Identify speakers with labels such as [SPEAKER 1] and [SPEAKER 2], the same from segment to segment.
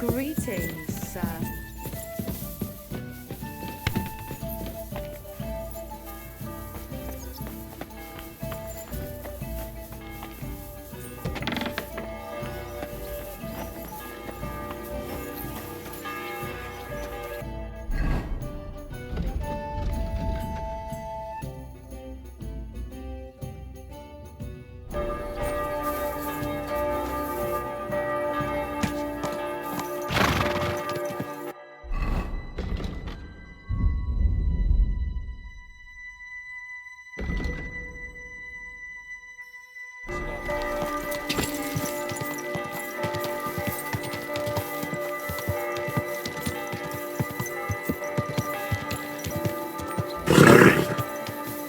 [SPEAKER 1] Greetings, sir.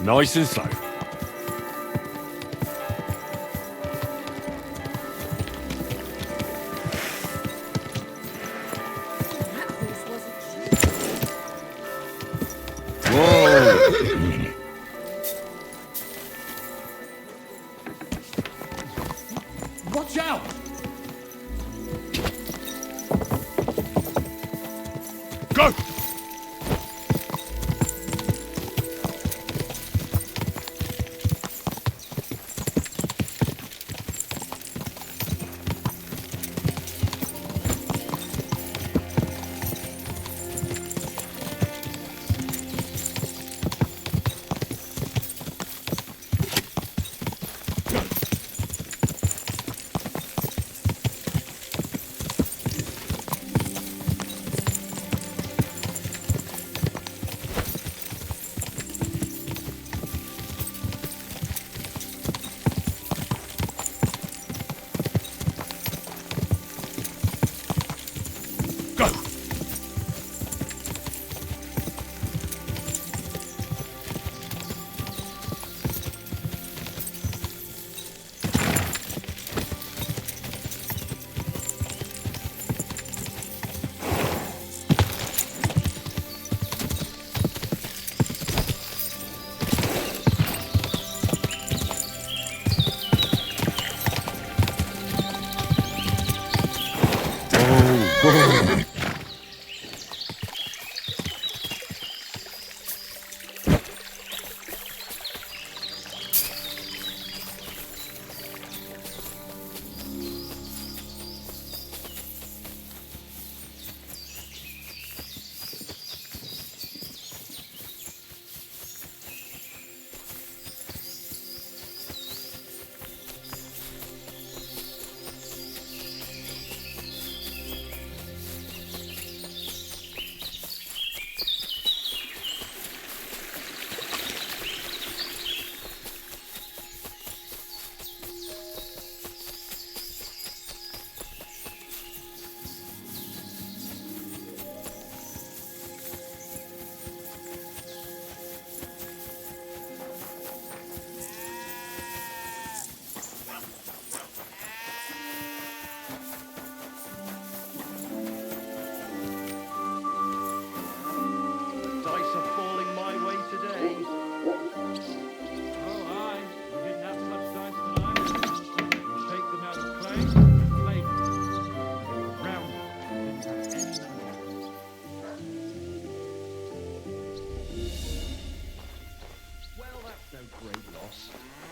[SPEAKER 2] Nice and slow. Whoa!
[SPEAKER 3] Watch out!
[SPEAKER 2] Go!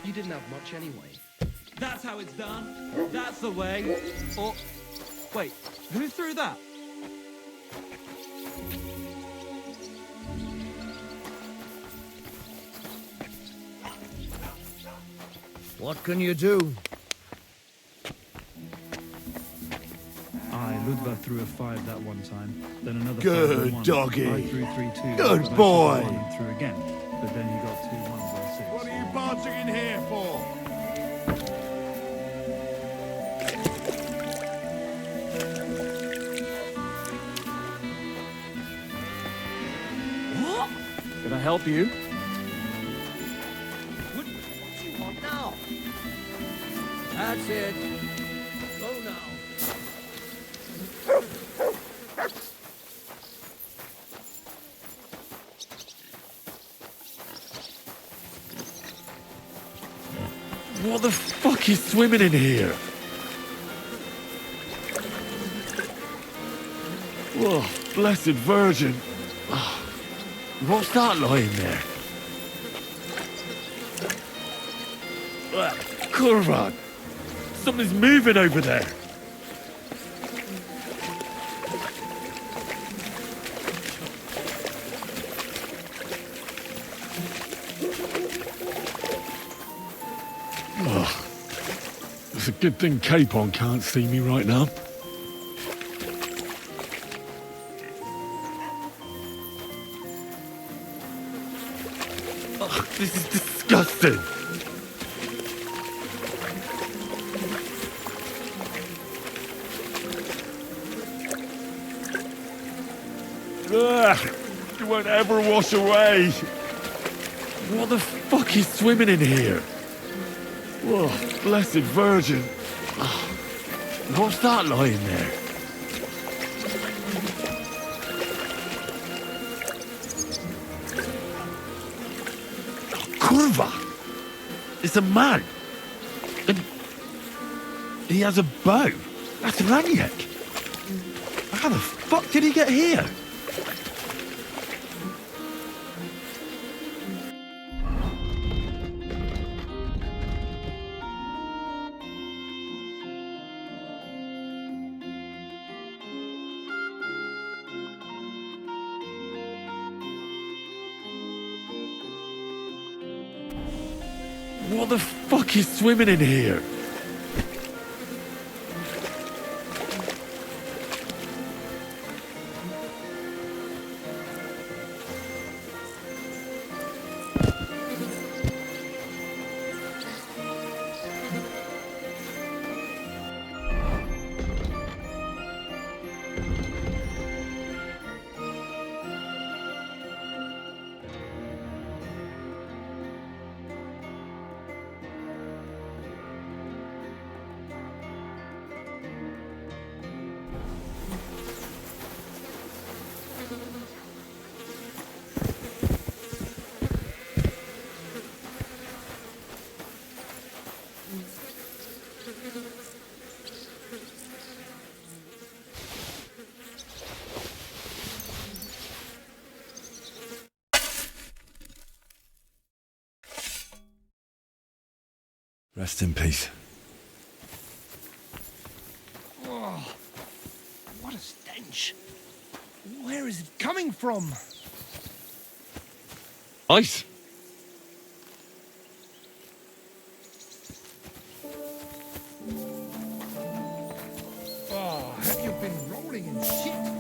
[SPEAKER 3] You didn't have much anyway.
[SPEAKER 4] That's how it's done. That's the way. Or... Wait, who threw that?
[SPEAKER 3] What can you do?
[SPEAKER 4] Ludva threw a 5 that one time, then another
[SPEAKER 2] Good
[SPEAKER 4] 5 1.
[SPEAKER 2] doggy.
[SPEAKER 4] I threw 3 2.
[SPEAKER 2] Good
[SPEAKER 4] but I
[SPEAKER 2] boy.
[SPEAKER 4] took the 1 and threw again, but then he got 2 1s or 6.
[SPEAKER 2] What are you barging in here for?
[SPEAKER 4] What? Did I help you?
[SPEAKER 3] What do you want now? That's it. Go now.
[SPEAKER 2] What the fuck is swimming in here? Oh, blessed Virgin. Oh, what's that lying there? Kurvan! Something's moving over there. Oh, it's a good thing Capon can't see me right now. Oh, this is disgusting. Ugh, it won't ever wash away. What the fuck is swimming in here? Whoa, blessed Virgin. Oh, what's that lying there? Kurva! It's a man. And he has a bow. That's Ranyek. How the fuck did he get here? What the fuck is swimming in here? Rest in peace.
[SPEAKER 1] Oh, what a stench. Where is it coming from?
[SPEAKER 2] Ice.
[SPEAKER 1] Oh, have you been rolling in shit?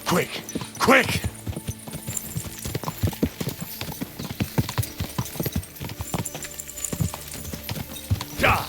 [SPEAKER 2] Quick! Quick! Die!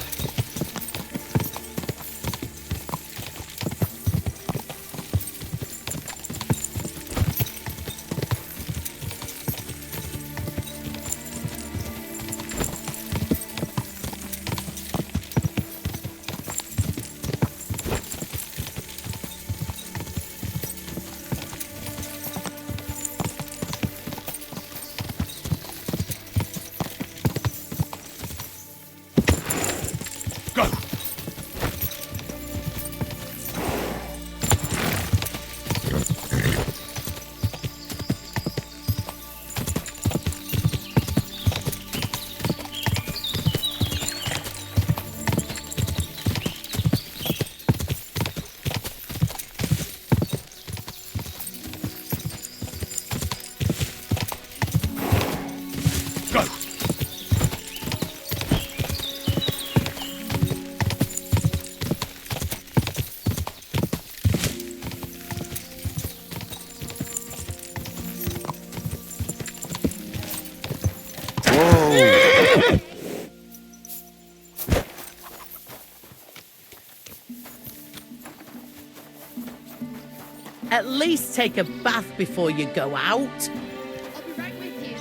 [SPEAKER 5] least take a bath before you go out.
[SPEAKER 6] I'll be right with you.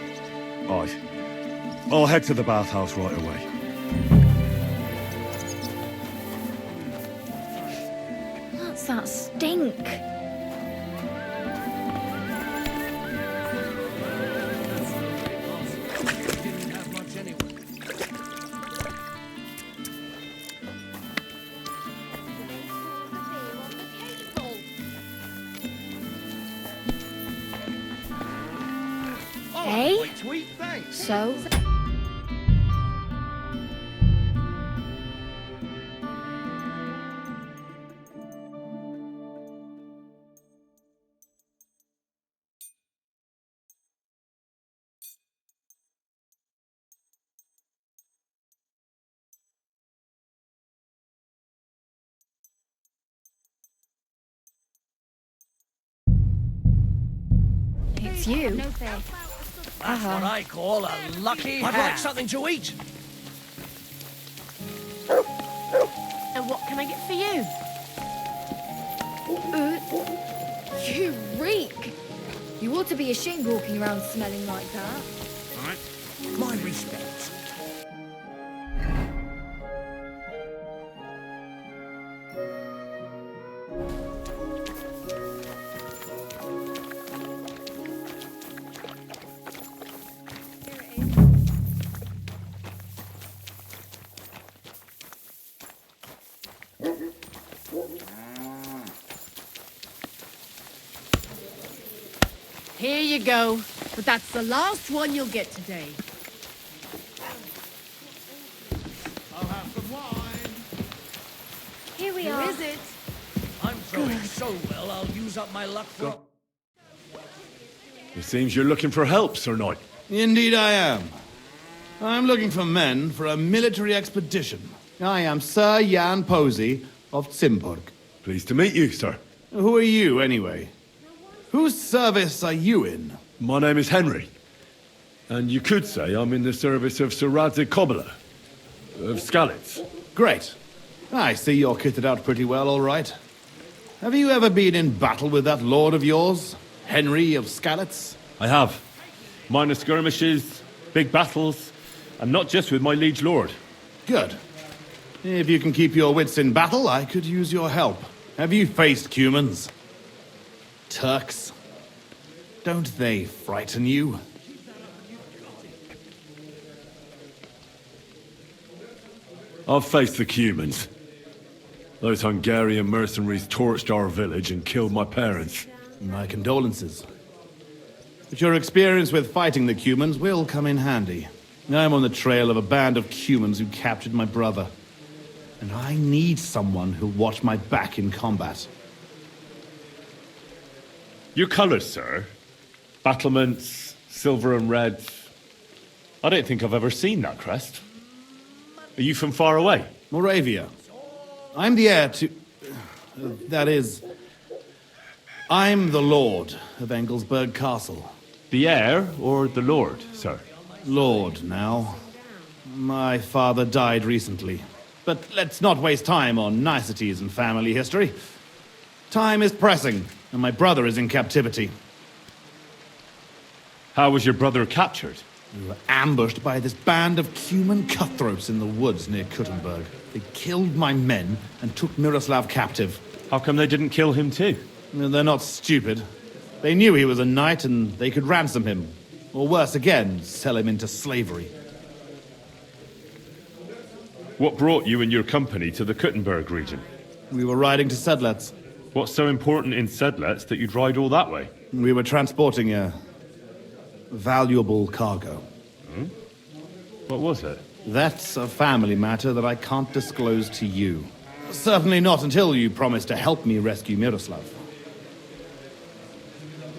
[SPEAKER 2] Aye. I'll head to the bathhouse right away.
[SPEAKER 6] What's that stink?
[SPEAKER 3] Didn't have much anyway.
[SPEAKER 6] Hey?
[SPEAKER 3] Wait, sweet, thanks.
[SPEAKER 6] So? It's you. No fair.
[SPEAKER 3] That's what I call a lucky I'd like something to eat.
[SPEAKER 5] And what can I get for you?
[SPEAKER 6] You reek. You ought to be ashamed walking around smelling like that.
[SPEAKER 3] My respects.
[SPEAKER 5] Here you go. But that's the last one you'll get today.
[SPEAKER 2] I'll have some wine.
[SPEAKER 6] Here we
[SPEAKER 5] Who
[SPEAKER 6] are.
[SPEAKER 5] is it?
[SPEAKER 3] I'm throwing so well, I'll use up my luck for...
[SPEAKER 2] It seems you're looking for help, Sir Knight.
[SPEAKER 7] Indeed I am. I'm looking for men for a military expedition. I am Sir Jan Posey of Zimburg.
[SPEAKER 2] Pleased to meet you, sir.
[SPEAKER 7] Who are you, anyway? Whose service are you in?
[SPEAKER 2] My name is Henry. And you could say I'm in the service of Sir Radzig Kobyla of Skalitz.
[SPEAKER 7] Great. I see you're kitted out pretty well, all right. Have you ever been in battle with that lord of yours, Henry of Skalitz?
[SPEAKER 2] I have. Minor skirmishes, big battles, and not just with my liege lord.
[SPEAKER 7] Good. If you can keep your wits in battle, I could use your help. Have you faced Cumans? Turks? Don't they frighten you?
[SPEAKER 2] I've faced the Cumans. Those Hungarian mercenaries torched our village and killed my parents.
[SPEAKER 7] My condolences. But your experience with fighting the Cumans will come in handy. I'm on the trail of a band of Cumans who captured my brother. And I need someone who'll watch my back in combat.
[SPEAKER 2] Your colours, sir. Battlements, silver and red. I don't think I've ever seen that crest. Are you from far away?
[SPEAKER 7] Moravia. I'm the heir to... that is... I'm the Lord of Engelsberg Castle.
[SPEAKER 2] The heir or the lord, sir?
[SPEAKER 7] Lord, now. My father died recently. But let's not waste time on niceties and family history. Time is pressing, and my brother is in captivity.
[SPEAKER 2] How was your brother captured?
[SPEAKER 7] We were ambushed by this band of Cuman cutthroats in the woods near Kuttenberg. They killed my men and took Miroslav captive.
[SPEAKER 2] How come they didn't kill him too?
[SPEAKER 7] They're not stupid. They knew he was a knight and they could ransom him. Or worse again, sell him into slavery.
[SPEAKER 2] What brought you and your company to the Kuttenberg region?
[SPEAKER 7] We were riding to Sedlets.
[SPEAKER 2] What's so important in Sedlets that you'd ride all that way?
[SPEAKER 7] We were transporting a valuable cargo.
[SPEAKER 2] What was it?
[SPEAKER 7] That's a family matter that I can't disclose to you. Certainly not until you promise to help me rescue Miroslav.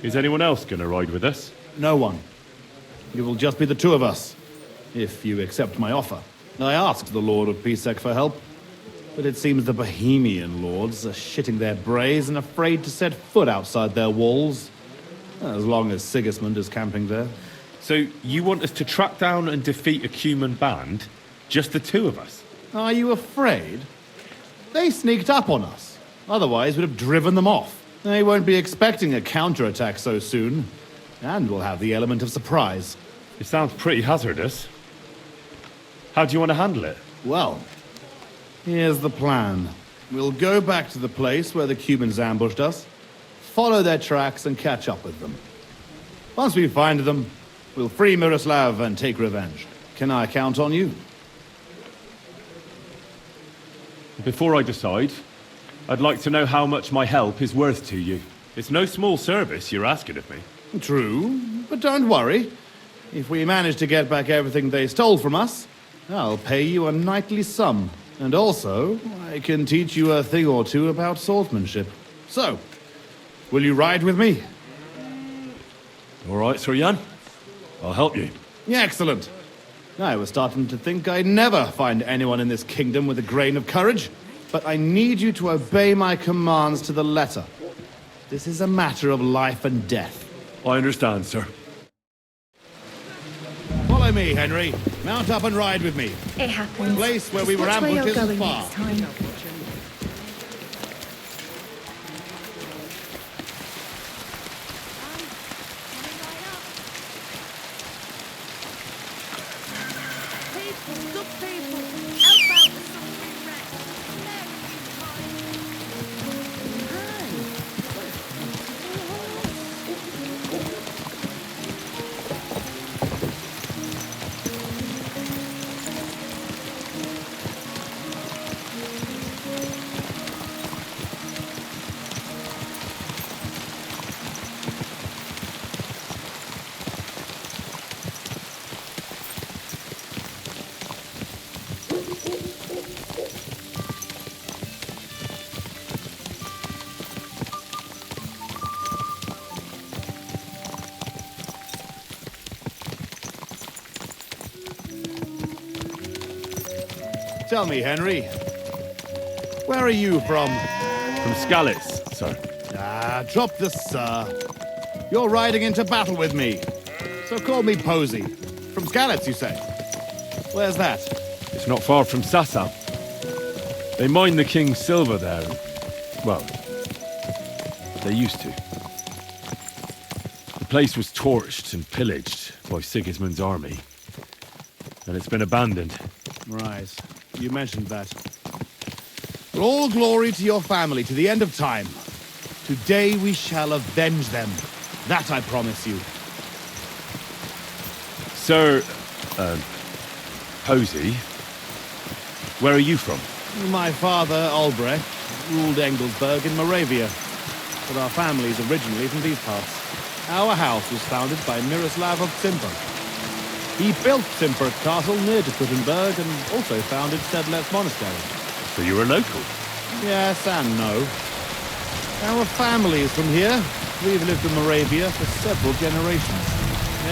[SPEAKER 2] Is anyone else going to ride with us?
[SPEAKER 7] No one. It will just be the two of us, if you accept my offer. I asked the Lord of Pisek for help, but it seems the Bohemian lords are shitting their brays and afraid to set foot outside their walls, as long as Sigismund is camping there.
[SPEAKER 2] So you want us to track down and defeat a Cuman band? Just the two of us?
[SPEAKER 7] Are you afraid? They sneaked up on us. Otherwise, we'd have driven them off. They won't be expecting a counterattack so soon, and we'll have the element of surprise.
[SPEAKER 2] It sounds pretty hazardous. How do you want to handle it?
[SPEAKER 7] Well, here's the plan. We'll go back to the place where the Cumans ambushed us, follow their tracks, and catch up with them. Once we find them, we'll free Miroslav and take revenge. Can I count on you?
[SPEAKER 2] Before I decide, I'd like to know how much my help is worth to you. It's no small service you're asking of me.
[SPEAKER 7] True, but don't worry. If we manage to get back everything they stole from us, I'll pay you a knightly sum. And also, I can teach you a thing or two about swordsmanship. So, will you ride with me?
[SPEAKER 2] All right, Sir Jan. I'll help you.
[SPEAKER 7] Yeah, excellent. I was starting to think I'd never find anyone in this kingdom with a grain of courage, but I need you to obey my commands to the letter. This is a matter of life and death.
[SPEAKER 2] I understand, sir.
[SPEAKER 7] Follow me, Henry. Mount up and ride with me.
[SPEAKER 6] It happens.
[SPEAKER 7] The place where we
[SPEAKER 6] Just
[SPEAKER 7] were
[SPEAKER 6] watch where you're
[SPEAKER 7] ambushed isn't
[SPEAKER 6] going
[SPEAKER 7] far.
[SPEAKER 6] next time.
[SPEAKER 7] Tell me, Henry, where are you from?
[SPEAKER 2] From Skalitz, sir.
[SPEAKER 7] Drop the sir. You're riding into battle with me. So call me Posey. From Skalitz, you say? Where's that?
[SPEAKER 2] It's not far from Sassa. They mine the king's silver there. Well, they used to. The place was torched and pillaged by Sigismund's army. And it's been abandoned.
[SPEAKER 7] Right. You mentioned that. But all glory to your family to the end of time. Today we shall avenge them. That I promise you.
[SPEAKER 2] Sir, Posey, where are you from?
[SPEAKER 7] My father, Albrecht, ruled Engelsberg in Moravia. But our family's originally from these parts. Our house was founded by Miroslav of Zimper. He built Simperk Castle near to Kuttenberg and also founded Sedlets Monastery.
[SPEAKER 2] So you're a local?
[SPEAKER 7] Yes and no. Our family is from here. We've lived in Moravia for several generations.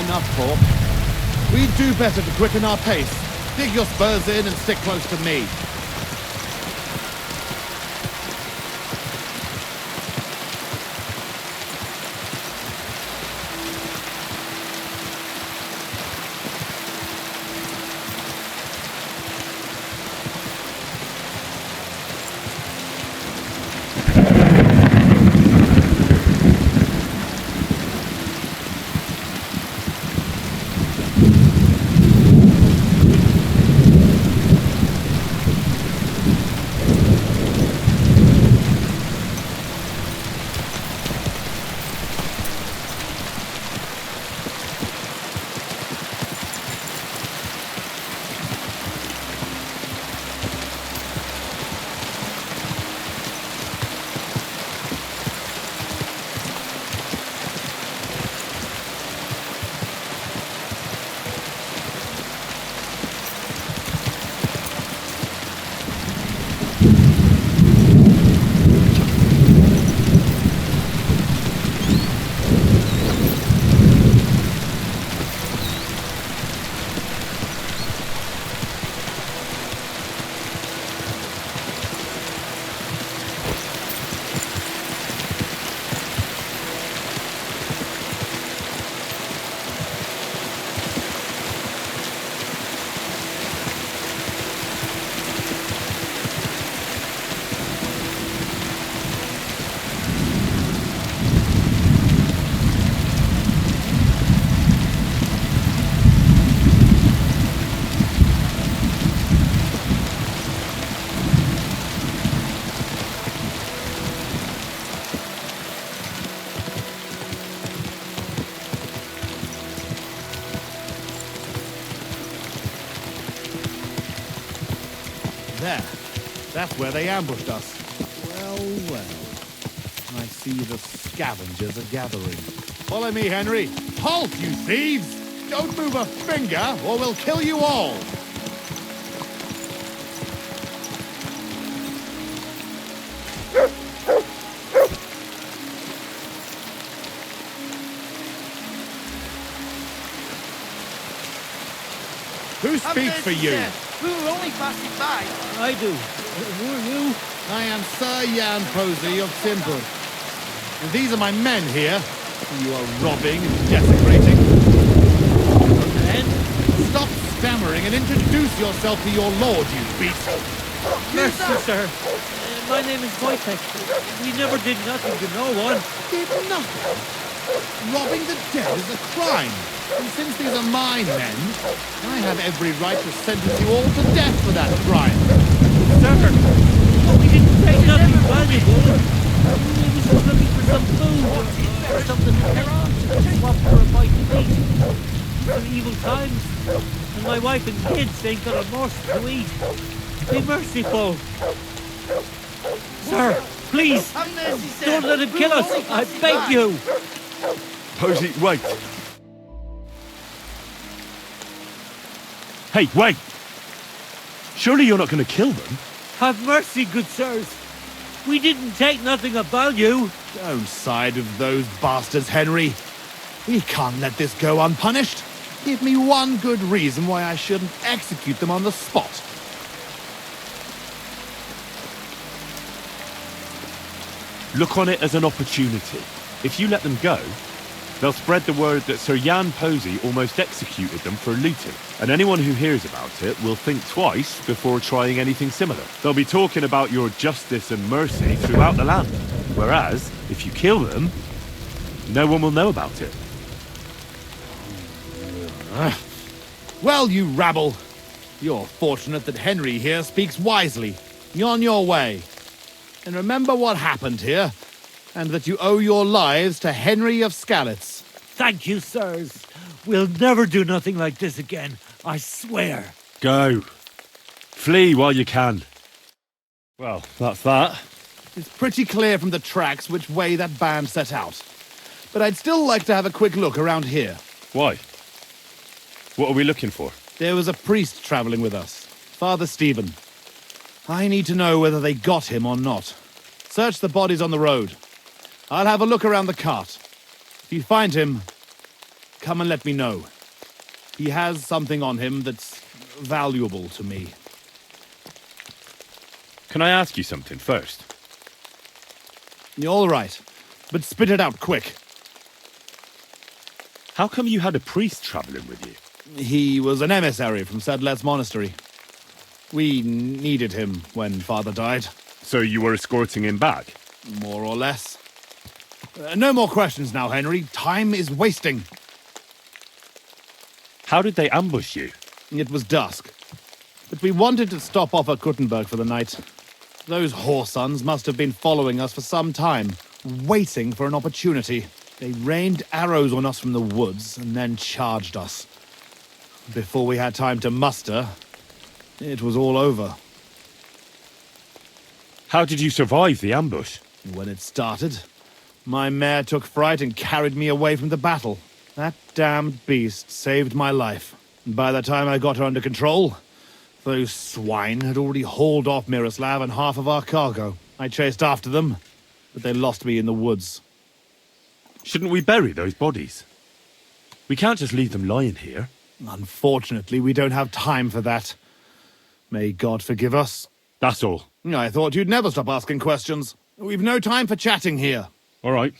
[SPEAKER 7] Enough talk. We'd do better to quicken our pace. Dig your spurs in and stick close to me. There. That's where they ambushed us. Well, well. I see the scavengers are gathering. Follow me, Henry. Halt, you thieves! Don't move a finger, or we'll kill you all! Who speaks for you?
[SPEAKER 3] We were only passing by.
[SPEAKER 4] I do. Who are you?
[SPEAKER 7] I am Sir Jan Posey of Timber. And these are my men here, who you are robbing and desecrating.
[SPEAKER 4] And
[SPEAKER 7] Stop stammering and introduce yourself to your lord, you beast!
[SPEAKER 4] mercy, sir. My name is Wojtek. We never did nothing to no one.
[SPEAKER 7] Did nothing. Robbing the dead is a crime. And since these are my men, I have every right to sentence you all to death for that crime.
[SPEAKER 4] Sir, we didn't take nothing valuable. We was just looking for some food or something to swap for a bite to eat. For evil times, and my wife and kids ain't got a morsel to eat. Be merciful. Sir, please,
[SPEAKER 3] Have mercy, sir.
[SPEAKER 4] don't let him
[SPEAKER 3] We
[SPEAKER 4] kill
[SPEAKER 3] were
[SPEAKER 4] us.
[SPEAKER 3] only
[SPEAKER 4] I
[SPEAKER 3] passing
[SPEAKER 4] beg
[SPEAKER 3] by.
[SPEAKER 4] you.
[SPEAKER 2] Posey, wait. Hey, wait! Surely you're not going to kill them?
[SPEAKER 4] Have mercy, good sirs. We didn't take nothing of value.
[SPEAKER 7] Don't side with those bastards, Henry. We can't let this go unpunished. Give me one good reason why I shouldn't execute them on the spot.
[SPEAKER 2] Look on it as an opportunity. If you let them go, they'll spread the word that Sir Jan Posey almost executed them for looting. And anyone who hears about it will think twice before trying anything similar. They'll be talking about your justice and mercy throughout the land. Whereas, if you kill them, no one will know about it.
[SPEAKER 7] Well, you rabble. You're fortunate that Henry here speaks wisely. You're on your way. And remember what happened here, and that you owe your lives to Henry of Skalitz.
[SPEAKER 4] Thank you, sirs. We'll never do nothing like this again. I swear.
[SPEAKER 2] Go. Flee while you can. Well, that's that.
[SPEAKER 7] It's pretty clear from the tracks which way that band set out. But I'd still like to have a quick look around here.
[SPEAKER 2] Why? What are we looking for?
[SPEAKER 7] There was a priest traveling with us, Father Stephen. I need to know whether they got him or not. Search the bodies on the road. I'll have a look around the cart. If you find him, come and let me know. He has something on him that's valuable to me.
[SPEAKER 2] Can I ask you something first?
[SPEAKER 7] You're all right, but spit it out quick.
[SPEAKER 2] How come you had a priest traveling with you?
[SPEAKER 7] He was an emissary from Sedlet's monastery. We needed him when Father died,
[SPEAKER 2] So you were escorting him back?
[SPEAKER 7] more or less. No more questions now, Henry. Time is wasting.
[SPEAKER 2] How did they ambush you?
[SPEAKER 7] It was dusk, but we wanted to stop off at Kuttenberg for the night. Those whoresons must have been following us for some time, waiting for an opportunity. They rained arrows on us from the woods and then charged us. Before we had time to muster, it was all over.
[SPEAKER 2] How did you survive the ambush?
[SPEAKER 7] When it started, my mare took fright and carried me away from the battle. That damned beast saved my life. And by the time I got her under control, those swine had already hauled off Miroslav and half of our cargo. I chased after them, but they lost me in the woods.
[SPEAKER 2] Shouldn't we bury those bodies? We can't just leave them lying here.
[SPEAKER 7] Unfortunately, we don't have time for that. May God forgive us.
[SPEAKER 2] That's all.
[SPEAKER 7] I thought you'd never stop asking questions. We've no time for chatting here.
[SPEAKER 2] All right.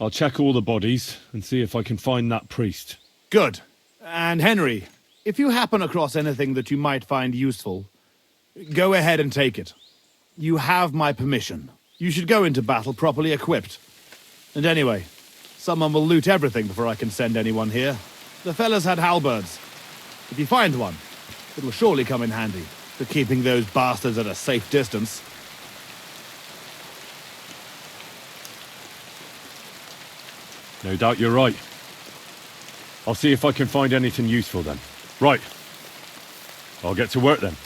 [SPEAKER 2] I'll check all the bodies and see if I can find that priest.
[SPEAKER 7] Good. And Henry, if you happen across anything that you might find useful, go ahead and take it. You have my permission. You should go into battle properly equipped. And anyway, someone will loot everything before I can send anyone here. The fellas had halberds. If you find one, it will surely come in handy for keeping those bastards at a safe distance.
[SPEAKER 2] No doubt you're right. I'll see if I can find anything useful then. Right. I'll get to work then.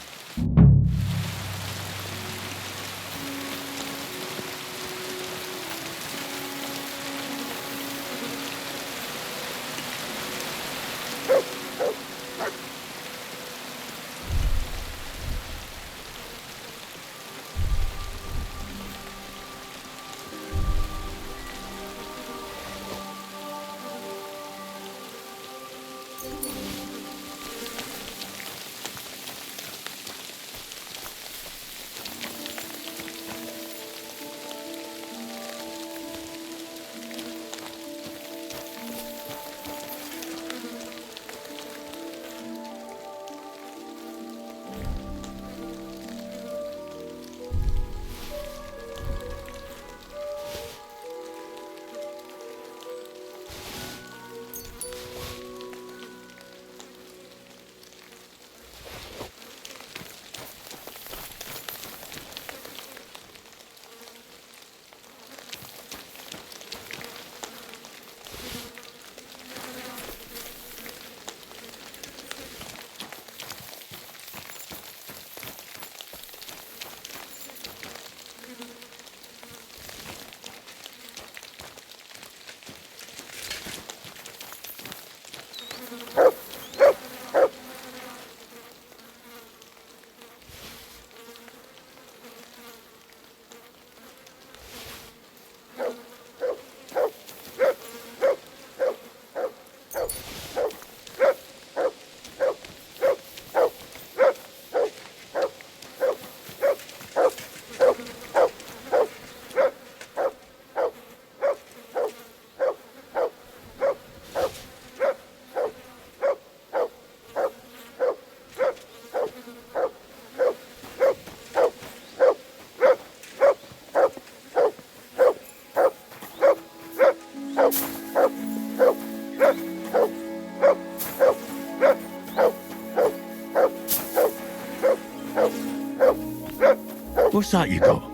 [SPEAKER 2] What's that you got?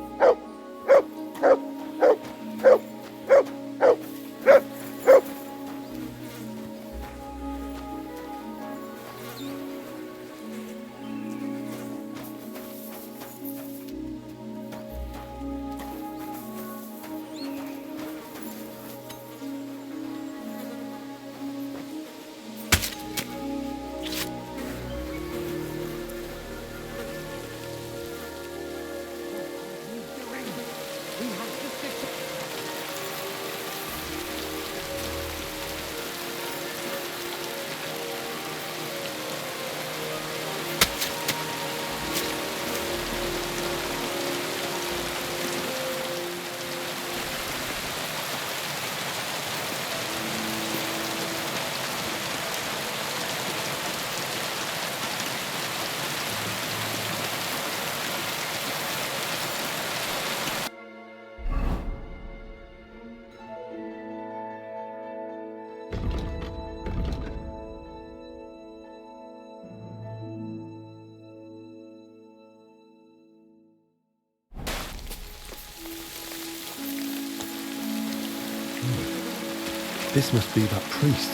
[SPEAKER 1] This must be that priest.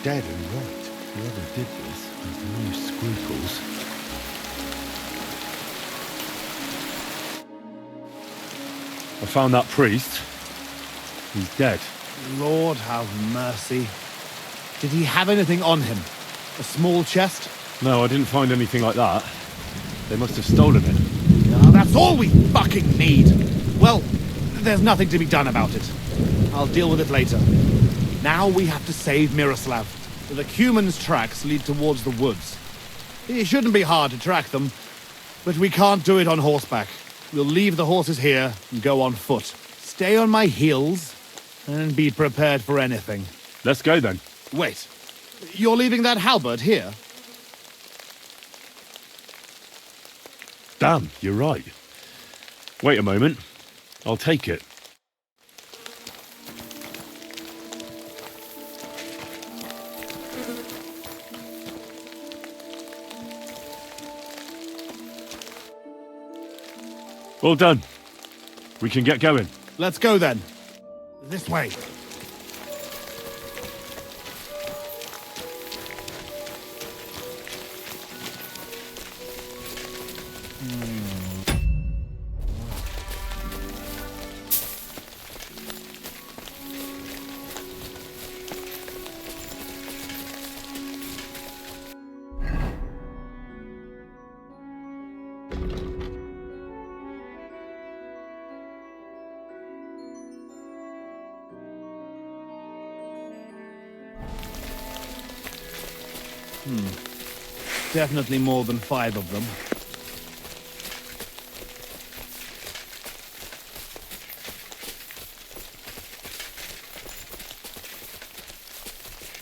[SPEAKER 1] Dead and right. Whoever did this has no scruples.
[SPEAKER 2] I found that priest. He's dead.
[SPEAKER 7] Lord have mercy. Did he have anything on him? A small chest?
[SPEAKER 2] No, I didn't find anything like that. They must have stolen it.
[SPEAKER 7] Now, that's all we fucking need. Well, there's nothing to be done about it. I'll deal with it later. Now we have to save Miroslav. The Cuman's tracks lead towards the woods. It shouldn't be hard to track them, but we can't do it on horseback. We'll leave the horses here and go on foot. Stay on my heels and be prepared for anything.
[SPEAKER 2] Let's go then.
[SPEAKER 7] Wait, you're leaving that halberd here?
[SPEAKER 2] Damn, you're right. Wait a moment. I'll take it. All done. We can get going.
[SPEAKER 7] Let's go then. This way. Definitely more than 5 of them.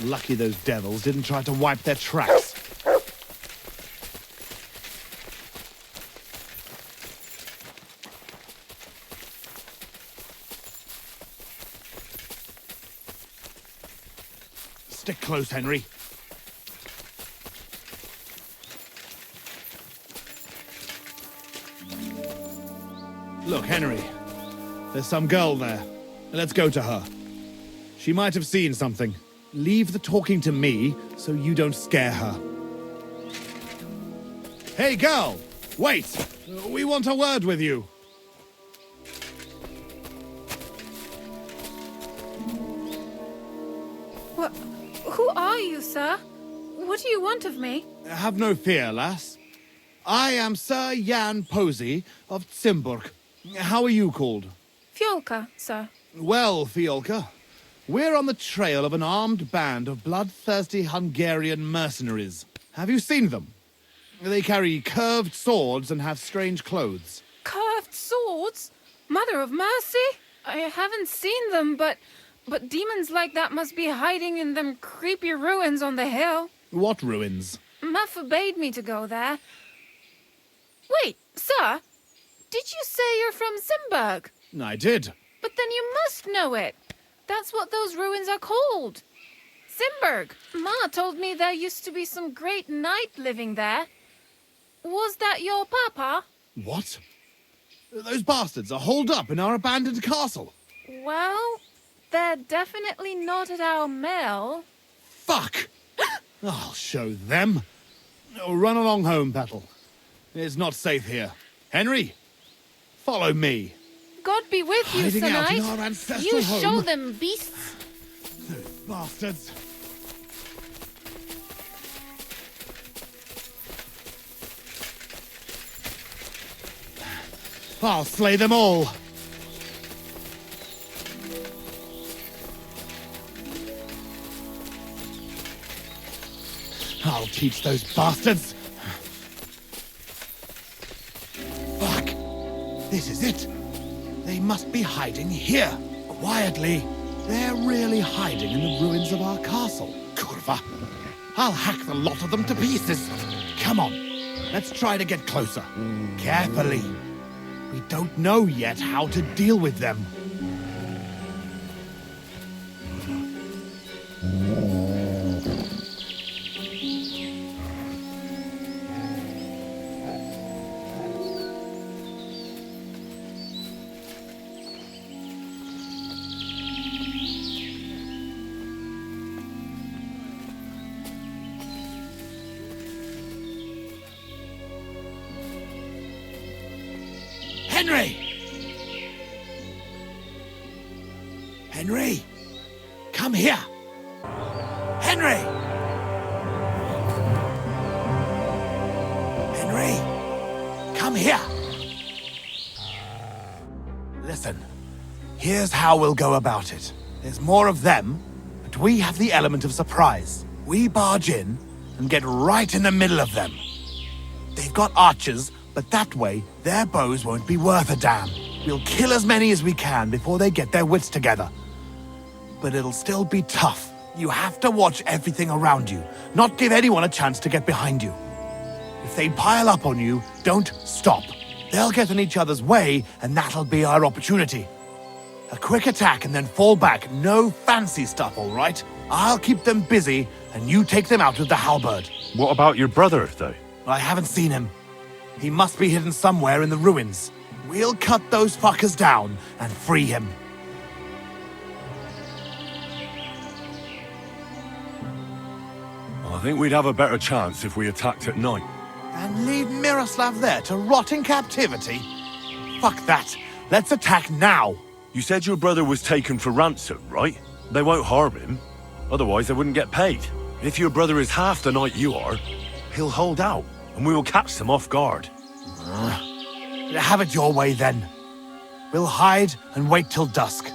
[SPEAKER 7] Lucky those devils didn't try to wipe their tracks. Stick close, Henry. Look, Henry. There's some girl there. Let's go to her. She might have seen something. Leave the talking to me so you don't scare her. Hey, girl! Wait! We want a word with you.
[SPEAKER 8] Who are you, sir? What do you want of me?
[SPEAKER 7] Have no fear, lass. I am Sir Jan Posey of Zimburg. How are you called?
[SPEAKER 8] Fjolka, sir.
[SPEAKER 7] Well, Fiolka, we're on the trail of an armed band of bloodthirsty Hungarian mercenaries. Have you seen them? They carry curved swords and have strange clothes.
[SPEAKER 8] Curved swords? Mother of mercy? I haven't seen them, but demons like that must be hiding in them creepy ruins on the hill.
[SPEAKER 7] What ruins?
[SPEAKER 8] Ma forbade me to go there. Wait, sir? Did you say you're from Zimburg?
[SPEAKER 7] I did.
[SPEAKER 8] But then you must know it. That's what those ruins are called. Zimburg. Ma told me there used to be some great knight living there. Was that your papa?
[SPEAKER 7] What? Those bastards are holed up in our abandoned castle.
[SPEAKER 8] Well, they're definitely not at our mill.
[SPEAKER 7] Fuck! I'll show them. Oh, run along home, Petal. It's not safe here. Henry, follow me.
[SPEAKER 8] God be with you,
[SPEAKER 7] Hiding
[SPEAKER 8] Sir
[SPEAKER 7] out in
[SPEAKER 8] Knight.
[SPEAKER 7] our ancestral
[SPEAKER 8] You
[SPEAKER 7] home.
[SPEAKER 8] show them, beasts.
[SPEAKER 7] Those bastards. I'll slay them all. I'll teach those bastards. Fuck. This is it. They must be hiding here. Quietly. They're really hiding in the ruins of our castle. Kurva. I'll hack the lot of them to pieces. Come on. Let's try to get closer. Carefully. We don't know yet how to deal with them. Henry! Henry! Come here! Henry! Henry! Come here! Listen, here's how we'll go about it. There's more of them, but we have the element of surprise. We barge in and get right in the middle of them. They've got archers, but that way, their bows won't be worth a damn. We'll kill as many as we can before they get their wits together. But it'll still be tough. You have to watch everything around you, not give anyone a chance to get behind you. If they pile up on you, don't stop. They'll get in each other's way, and that'll be our opportunity. A quick attack and then fall back. No fancy stuff, all right? I'll keep them busy, and you take them out with the halberd.
[SPEAKER 2] What about your brother, though?
[SPEAKER 7] I haven't seen him. He must be hidden somewhere in the ruins. We'll cut those fuckers down and free him.
[SPEAKER 2] I think we'd have a better chance if we attacked at night.
[SPEAKER 7] And leave Miroslav there to rot in captivity? Fuck that. Let's attack now.
[SPEAKER 2] You said your brother was taken for ransom, right? They won't harm him. Otherwise, they wouldn't get paid. If your brother is half the knight you are, he'll hold out, and we will catch them off guard.
[SPEAKER 7] Have it your way, then. We'll hide and wait till dusk.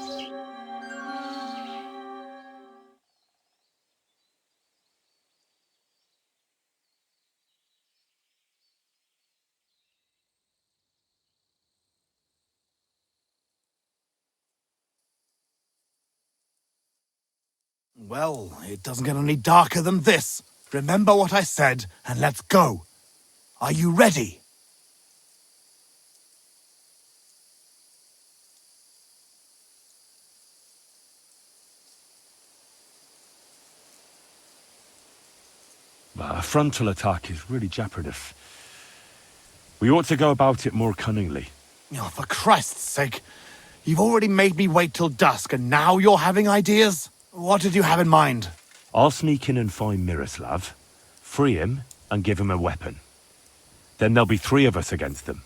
[SPEAKER 7] Well, it doesn't get any darker than this. Remember what I said, and let's go. Are you ready?
[SPEAKER 2] A frontal attack is really jeopardous. We ought to go about it more cunningly.
[SPEAKER 7] Oh, for Christ's sake. You've already made me wait till dusk, and now you're having ideas? What did you have in mind?
[SPEAKER 2] I'll sneak in and find Miroslav, free him, and give him a weapon. Then there'll be 3 of us against them.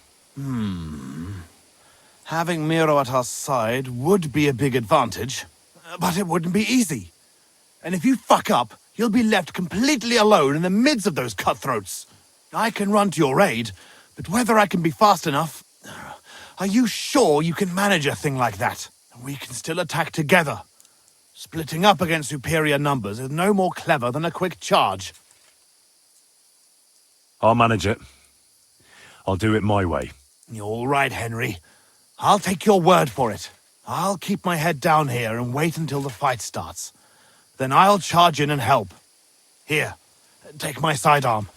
[SPEAKER 7] Having Miro at our side would be a big advantage, but it wouldn't be easy. And if you fuck up, you'll be left completely alone in the midst of those cutthroats. I can run to your aid, but whether I can be fast enough... Are you sure you can manage a thing like that? We can still attack together. Splitting up against superior numbers is no more clever than a quick charge.
[SPEAKER 2] I'll manage it. I'll do it my way.
[SPEAKER 7] You're all right, Henry. I'll take your word for it. I'll keep my head down here and wait until the fight starts. Then I'll charge in and help. Here, take my sidearm.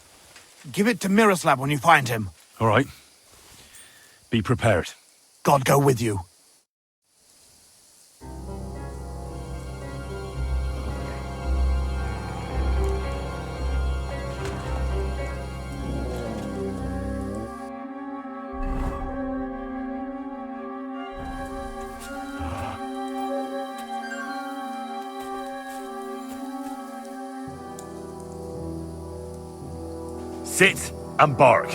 [SPEAKER 7] Give it to Miroslav when you find him.
[SPEAKER 2] All right. Be prepared.
[SPEAKER 7] God go with you.
[SPEAKER 2] Sit and bark.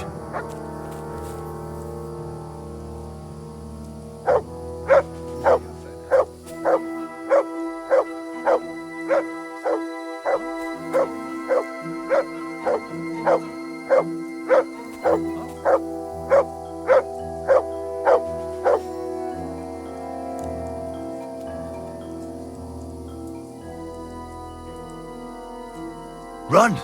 [SPEAKER 2] Run!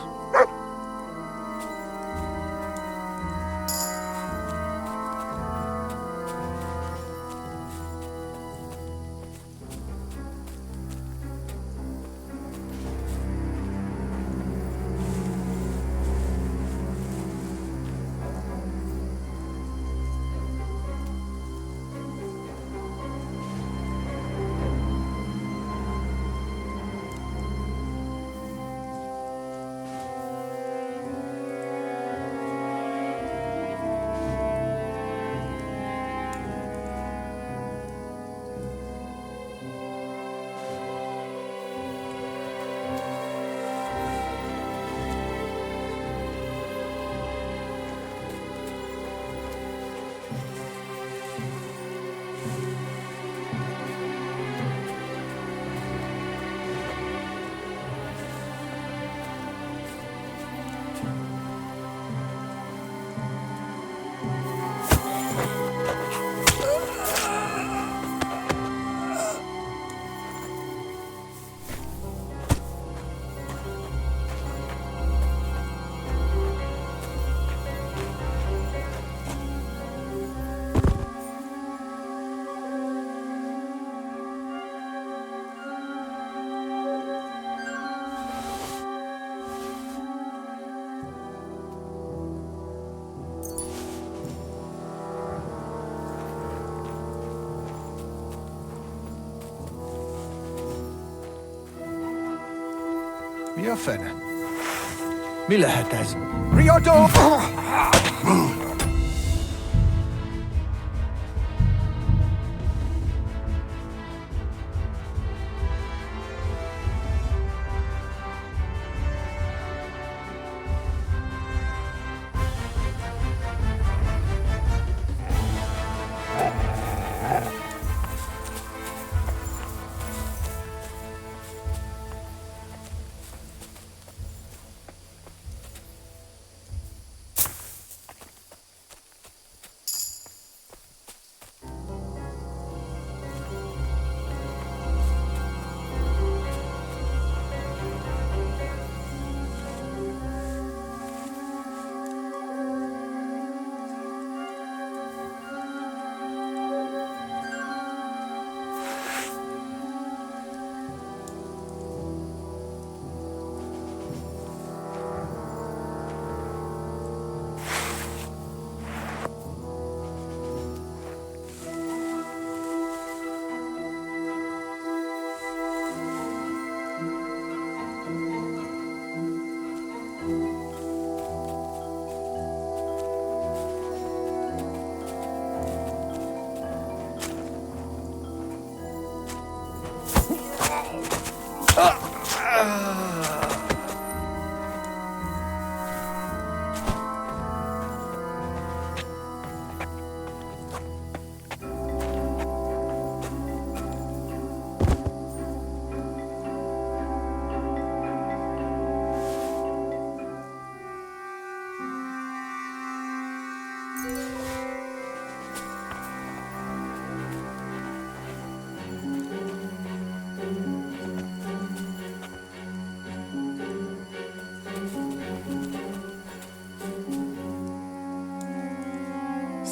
[SPEAKER 9] Mi a fene? Mi lehet ez? Riadó!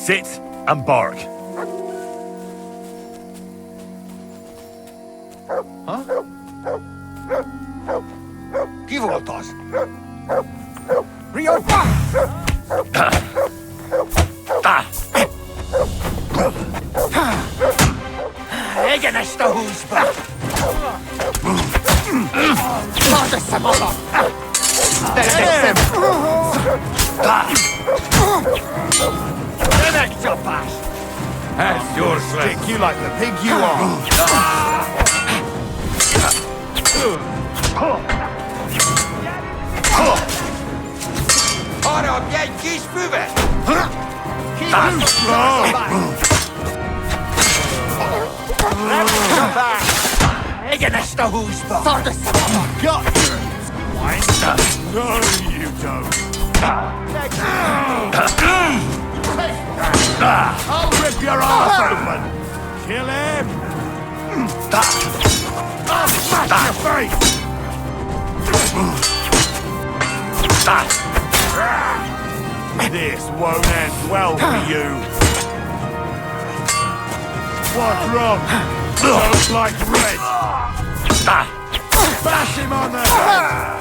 [SPEAKER 2] Sit and bark.
[SPEAKER 9] Ha? Ki volt az? Riadó! Egyenest a húsba! Tartsd össze magad! Terjesszem! Tömegcsapás!
[SPEAKER 2] Ez gyors lesz.
[SPEAKER 9] Take you like the pig you are! Bara bjänkis huvud! Egen nästa husbåt! Ta det samma!
[SPEAKER 2] No, you don't.
[SPEAKER 9] I'll rip your ass open!
[SPEAKER 2] Kill him!
[SPEAKER 9] I'll smash your face!
[SPEAKER 2] This won't end well for you. What's wrong? Don't like red. Bash him on the head.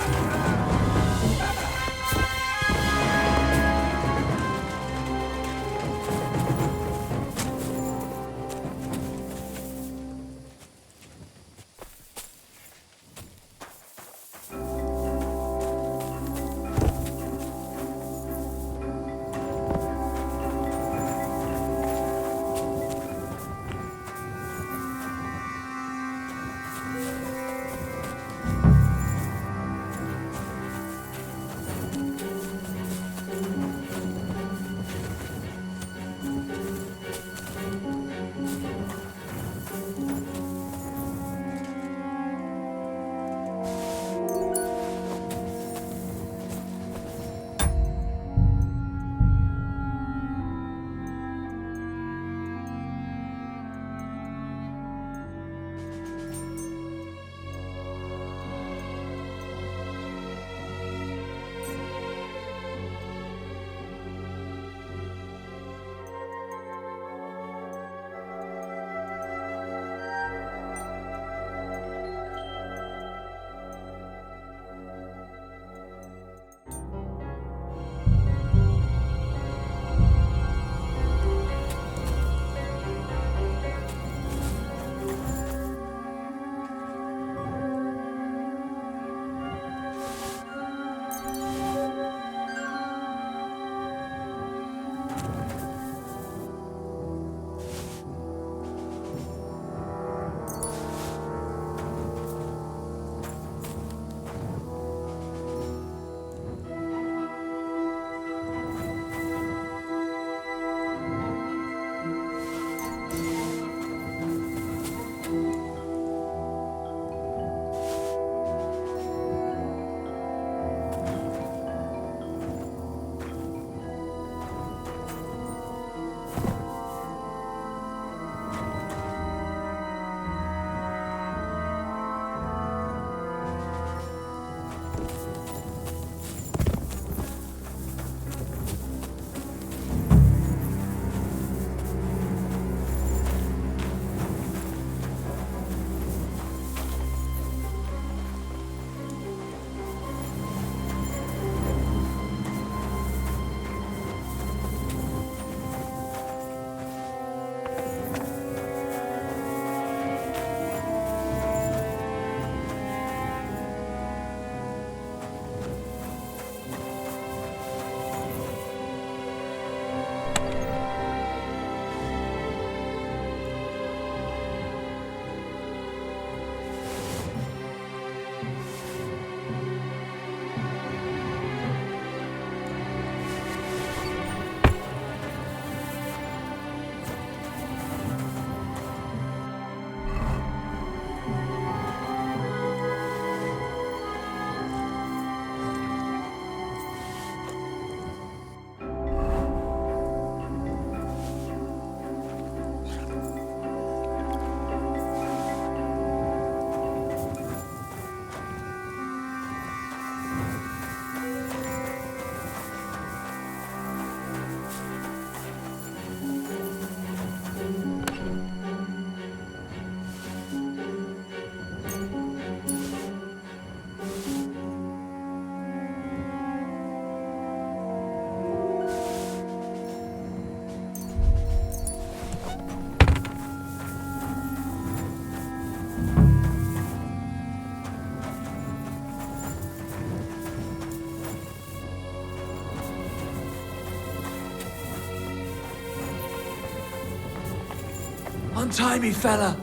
[SPEAKER 3] Untie me, fella.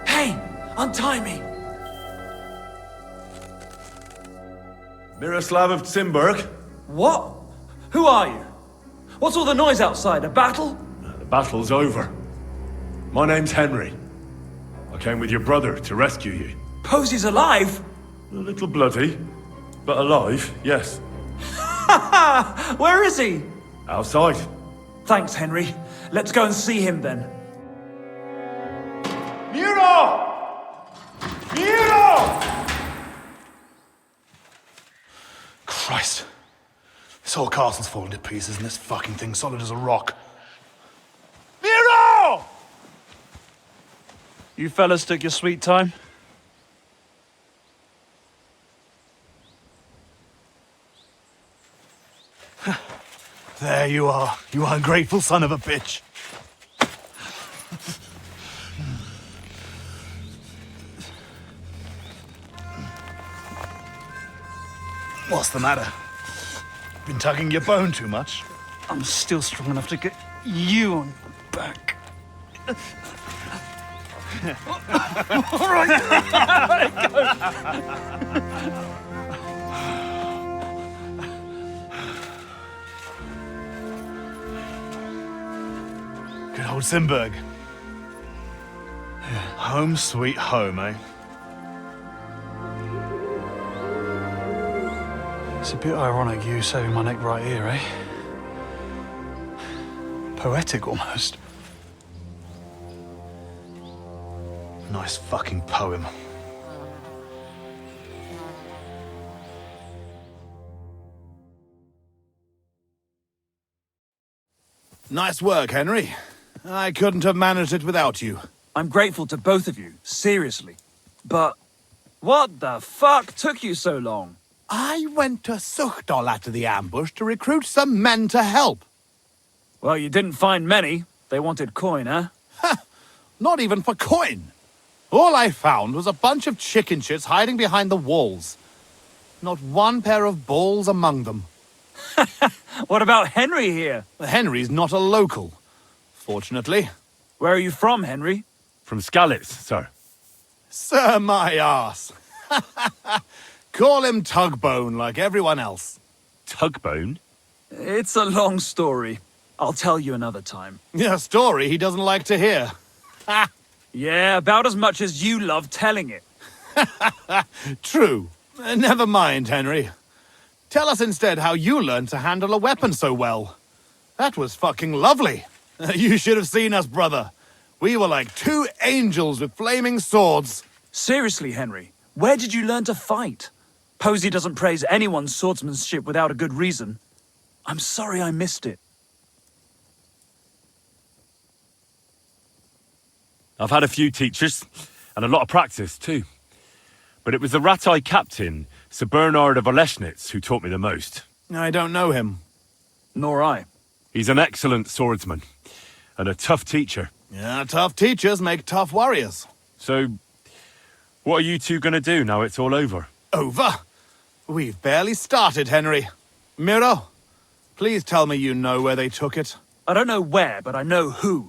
[SPEAKER 3] Hey, untie me.
[SPEAKER 2] Miroslav of Timberg.
[SPEAKER 10] What? Who are you? What's all the noise outside? A battle?
[SPEAKER 2] The battle's over. My name's Henry. I came with your brother to rescue you.
[SPEAKER 10] Posey's alive?
[SPEAKER 2] A little bloody, but alive, yes.
[SPEAKER 10] Where is he?
[SPEAKER 2] Outside.
[SPEAKER 10] Thanks, Henry. Let's go and see him then.
[SPEAKER 2] Miro! Miro!
[SPEAKER 11] Christ. This whole castle's falling to pieces and this fucking thing's solid as a rock. Miro!
[SPEAKER 10] You fellas took your sweet time?
[SPEAKER 11] There you are, you ungrateful son of a bitch. What's the matter? Been tugging your bone too much?
[SPEAKER 10] I'm still strong enough to get you on your back. All right.
[SPEAKER 11] Good old Simberg. Home sweet home, eh?
[SPEAKER 12] It's a bit ironic you saving my neck right here, eh? Poetic, almost.
[SPEAKER 11] Nice fucking poem.
[SPEAKER 7] Nice work, Henry. I couldn't have managed it without you.
[SPEAKER 10] I'm grateful to both of you, seriously. But what the fuck took you so long?
[SPEAKER 7] I went to Suchdol after the ambush to recruit some men to help.
[SPEAKER 10] Well, you didn't find many. They wanted coin, huh?
[SPEAKER 7] Not even for coin. All I found was a bunch of chicken shits hiding behind the walls. Not one pair of balls among them.
[SPEAKER 10] What about Henry here?
[SPEAKER 7] Henry's not a local, fortunately.
[SPEAKER 10] Where are you from, Henry?
[SPEAKER 2] From Skalitz, sir.
[SPEAKER 7] Sir, my arse. Call him Tugbone like everyone else.
[SPEAKER 2] Tugbone?
[SPEAKER 10] It's a long story. I'll tell you another time.
[SPEAKER 7] A story he doesn't like to hear.
[SPEAKER 10] Yeah, about as much as you love telling it.
[SPEAKER 7] True. Never mind, Henry. Tell us instead how you learned to handle a weapon so well. That was fucking lovely. You should have seen us, brother. We were like two angels with flaming swords.
[SPEAKER 10] Seriously, Henry, where did you learn to fight? Posey doesn't praise anyone's swordsmanship without a good reason. I'm sorry I missed it.
[SPEAKER 2] I've had a few teachers, and a lot of practice, too. But it was the Ratai captain, Sir Bernard of Oleschnitz, who taught me the most.
[SPEAKER 7] I don't know him.
[SPEAKER 10] Nor I.
[SPEAKER 2] He's an excellent swordsman, and a tough teacher.
[SPEAKER 7] Yeah, tough teachers make tough warriors.
[SPEAKER 2] So, what are you two gonna do now it's all over?
[SPEAKER 7] Over? We've barely started, Henry. Miro, please tell me you know where they took it.
[SPEAKER 10] I don't know where, but I know who.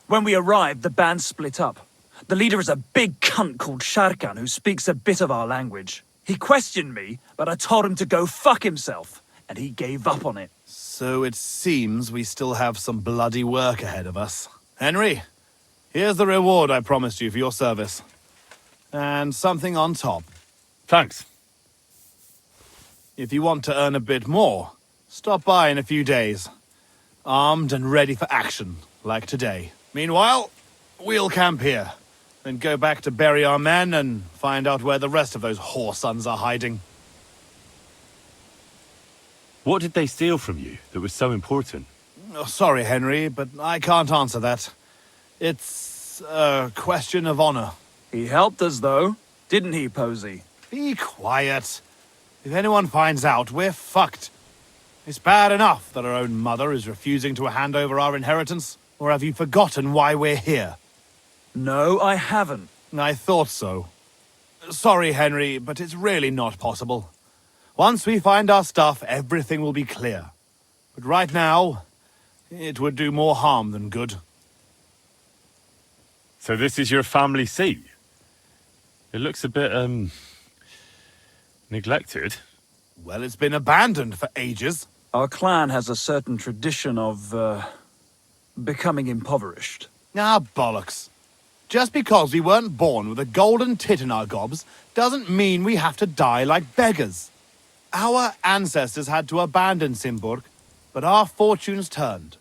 [SPEAKER 10] When we arrived, the band split up. The leader is a big cunt called Sharkan who speaks a bit of our language. He questioned me, but I told him to go fuck himself, and he gave up on it.
[SPEAKER 7] So it seems we still have some bloody work ahead of us. Henry, here's the reward I promised you for your service. And something on top.
[SPEAKER 2] Thanks.
[SPEAKER 7] If you want to earn a bit more, stop by in a few days. Armed and ready for action, like today. Meanwhile, we'll camp here. Then go back to bury our men and find out where the rest of those whore sons are hiding.
[SPEAKER 2] What did they steal from you that was so important?
[SPEAKER 7] Oh, sorry, Henry, but I can't answer that. It's a question of honor.
[SPEAKER 10] He helped us, though. Didn't he, Posey?
[SPEAKER 7] Be quiet. If anyone finds out, we're fucked. It's bad enough that our own mother is refusing to hand over our inheritance. Or have you forgotten why we're here?
[SPEAKER 10] No, I haven't.
[SPEAKER 7] I thought so. Sorry, Henry, but it's really not possible. Once we find our stuff, everything will be clear. But right now, it would do more harm than good.
[SPEAKER 2] So this is your family seat? It looks a bit, neglected.
[SPEAKER 7] Well, it's been abandoned for ages.
[SPEAKER 10] Our clan has a certain tradition of, becoming impoverished.
[SPEAKER 7] Ah, bollocks. Just because we weren't born with a golden tit in our gobs doesn't mean we have to die like beggars. Our ancestors had to abandon Simburg, but our fortunes turned.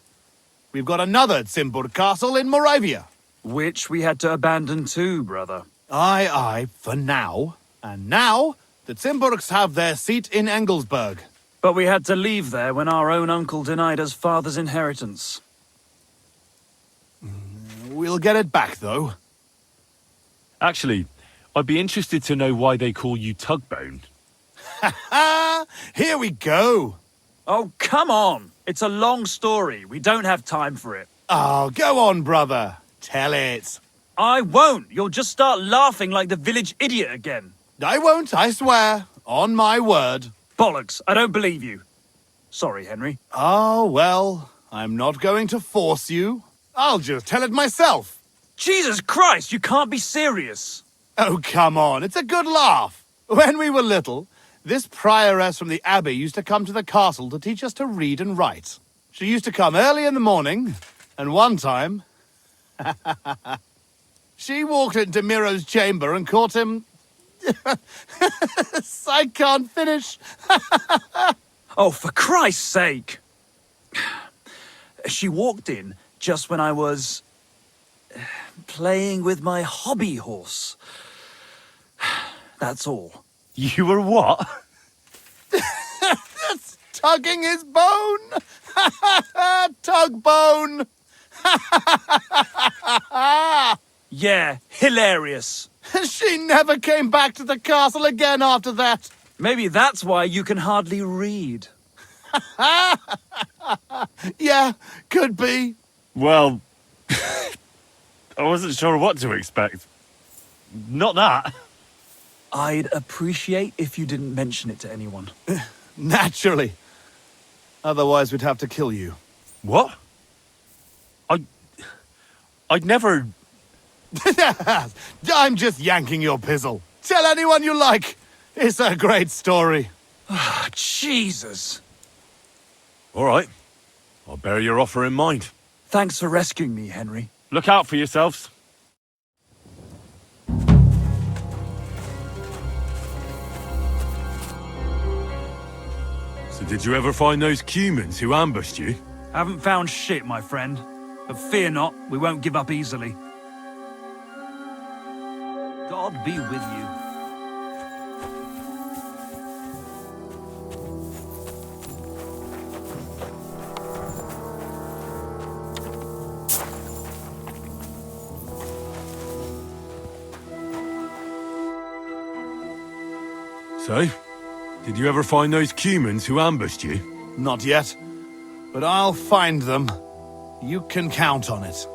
[SPEAKER 7] We've got another Simburg castle in Moravia.
[SPEAKER 10] Which we had to abandon too, brother.
[SPEAKER 7] Aye, for now. And now, the Simburgs have their seat in Engelsberg.
[SPEAKER 10] But we had to leave there when our own uncle denied us father's inheritance.
[SPEAKER 7] We'll get it back, though.
[SPEAKER 2] Actually, I'd be interested to know why they call you Tugbone.
[SPEAKER 7] Ha! Here we go!
[SPEAKER 10] Oh, come on! It's a long story. We don't have time for it.
[SPEAKER 7] Oh, go on, brother. Tell it.
[SPEAKER 10] I won't! You'll just start laughing like the village idiot again.
[SPEAKER 7] I won't, I swear. On my word.
[SPEAKER 10] Bollocks, I don't believe you. Sorry, Henry.
[SPEAKER 7] Oh, well, I'm not going to force you. I'll just tell it myself.
[SPEAKER 10] Jesus Christ, you can't be serious.
[SPEAKER 7] Oh, come on, it's a good laugh. When we were little, this prioress from the abbey used to come to the castle to teach us to read and write. She used to come early in the morning, and one time... she walked into Miro's chamber and caught him... I can't finish.
[SPEAKER 10] Oh, for Christ's sake! She walked in just when I was... playing with my hobby horse. That's all.
[SPEAKER 2] You were what?
[SPEAKER 7] That's tugging his bone. Tug bone.
[SPEAKER 10] Yeah, hilarious.
[SPEAKER 7] She never came back to the castle again after that.
[SPEAKER 10] Maybe that's why you can hardly read.
[SPEAKER 7] Yeah, could be.
[SPEAKER 2] Well, I wasn't sure what to expect. Not that.
[SPEAKER 10] I'd appreciate if you didn't mention it to anyone.
[SPEAKER 7] Naturally. Otherwise, we'd have to kill you.
[SPEAKER 2] What? I'd never...
[SPEAKER 7] I'm just yanking your pizzle. Tell anyone you like. It's a great story.
[SPEAKER 10] Jesus.
[SPEAKER 2] All right. I'll bear your offer in mind.
[SPEAKER 10] Thanks for rescuing me, Henry.
[SPEAKER 2] Look out for yourselves. So did you ever find those Cumans who ambushed you?
[SPEAKER 10] Haven't found shit, my friend. But fear not, we won't give up easily. God be with you.
[SPEAKER 2] So, did you ever find those Cumans who ambushed you?
[SPEAKER 7] Not yet, but I'll find them. You can count on it.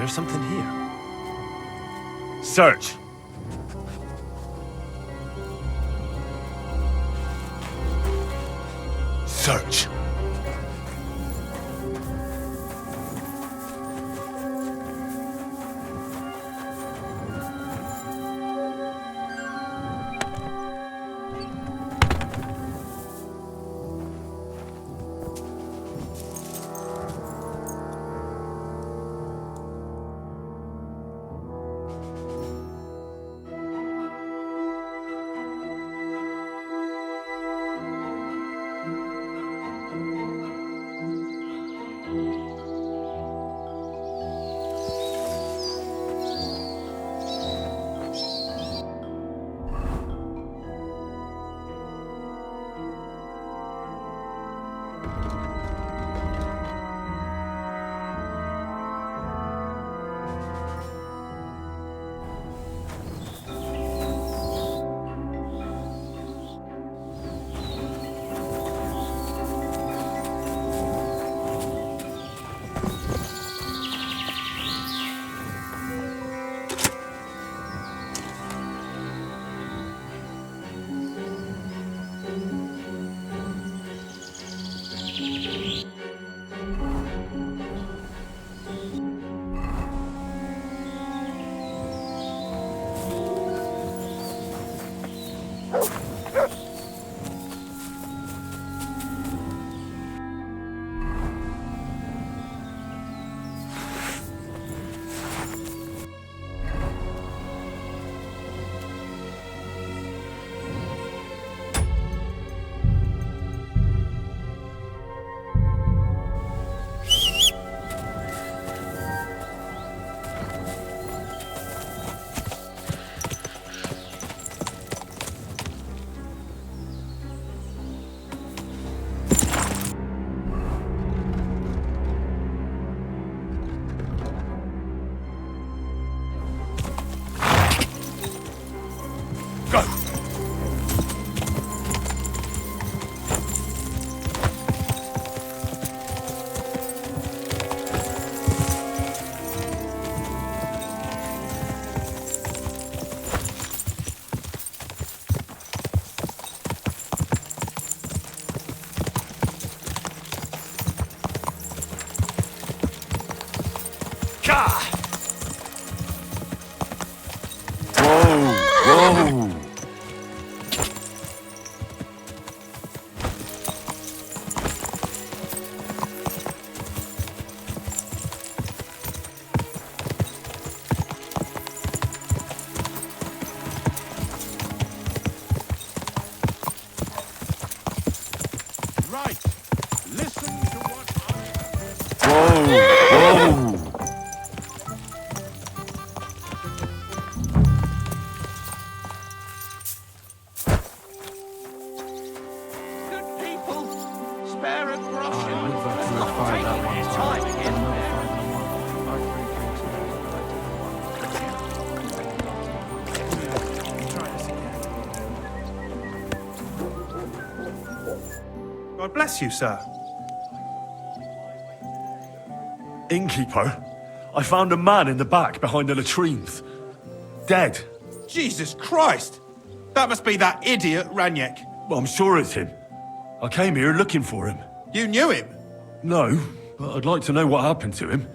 [SPEAKER 11] There's something here.
[SPEAKER 2] Search. Search.
[SPEAKER 11] God bless you, sir.
[SPEAKER 2] Innkeeper, I found a man in the back behind the latrines. Dead.
[SPEAKER 13] Jesus Christ! That must be that idiot Ranyek.
[SPEAKER 2] Well, I'm sure it's him. I came here looking for him.
[SPEAKER 13] You knew him?
[SPEAKER 2] No, but I'd like to know what happened to him.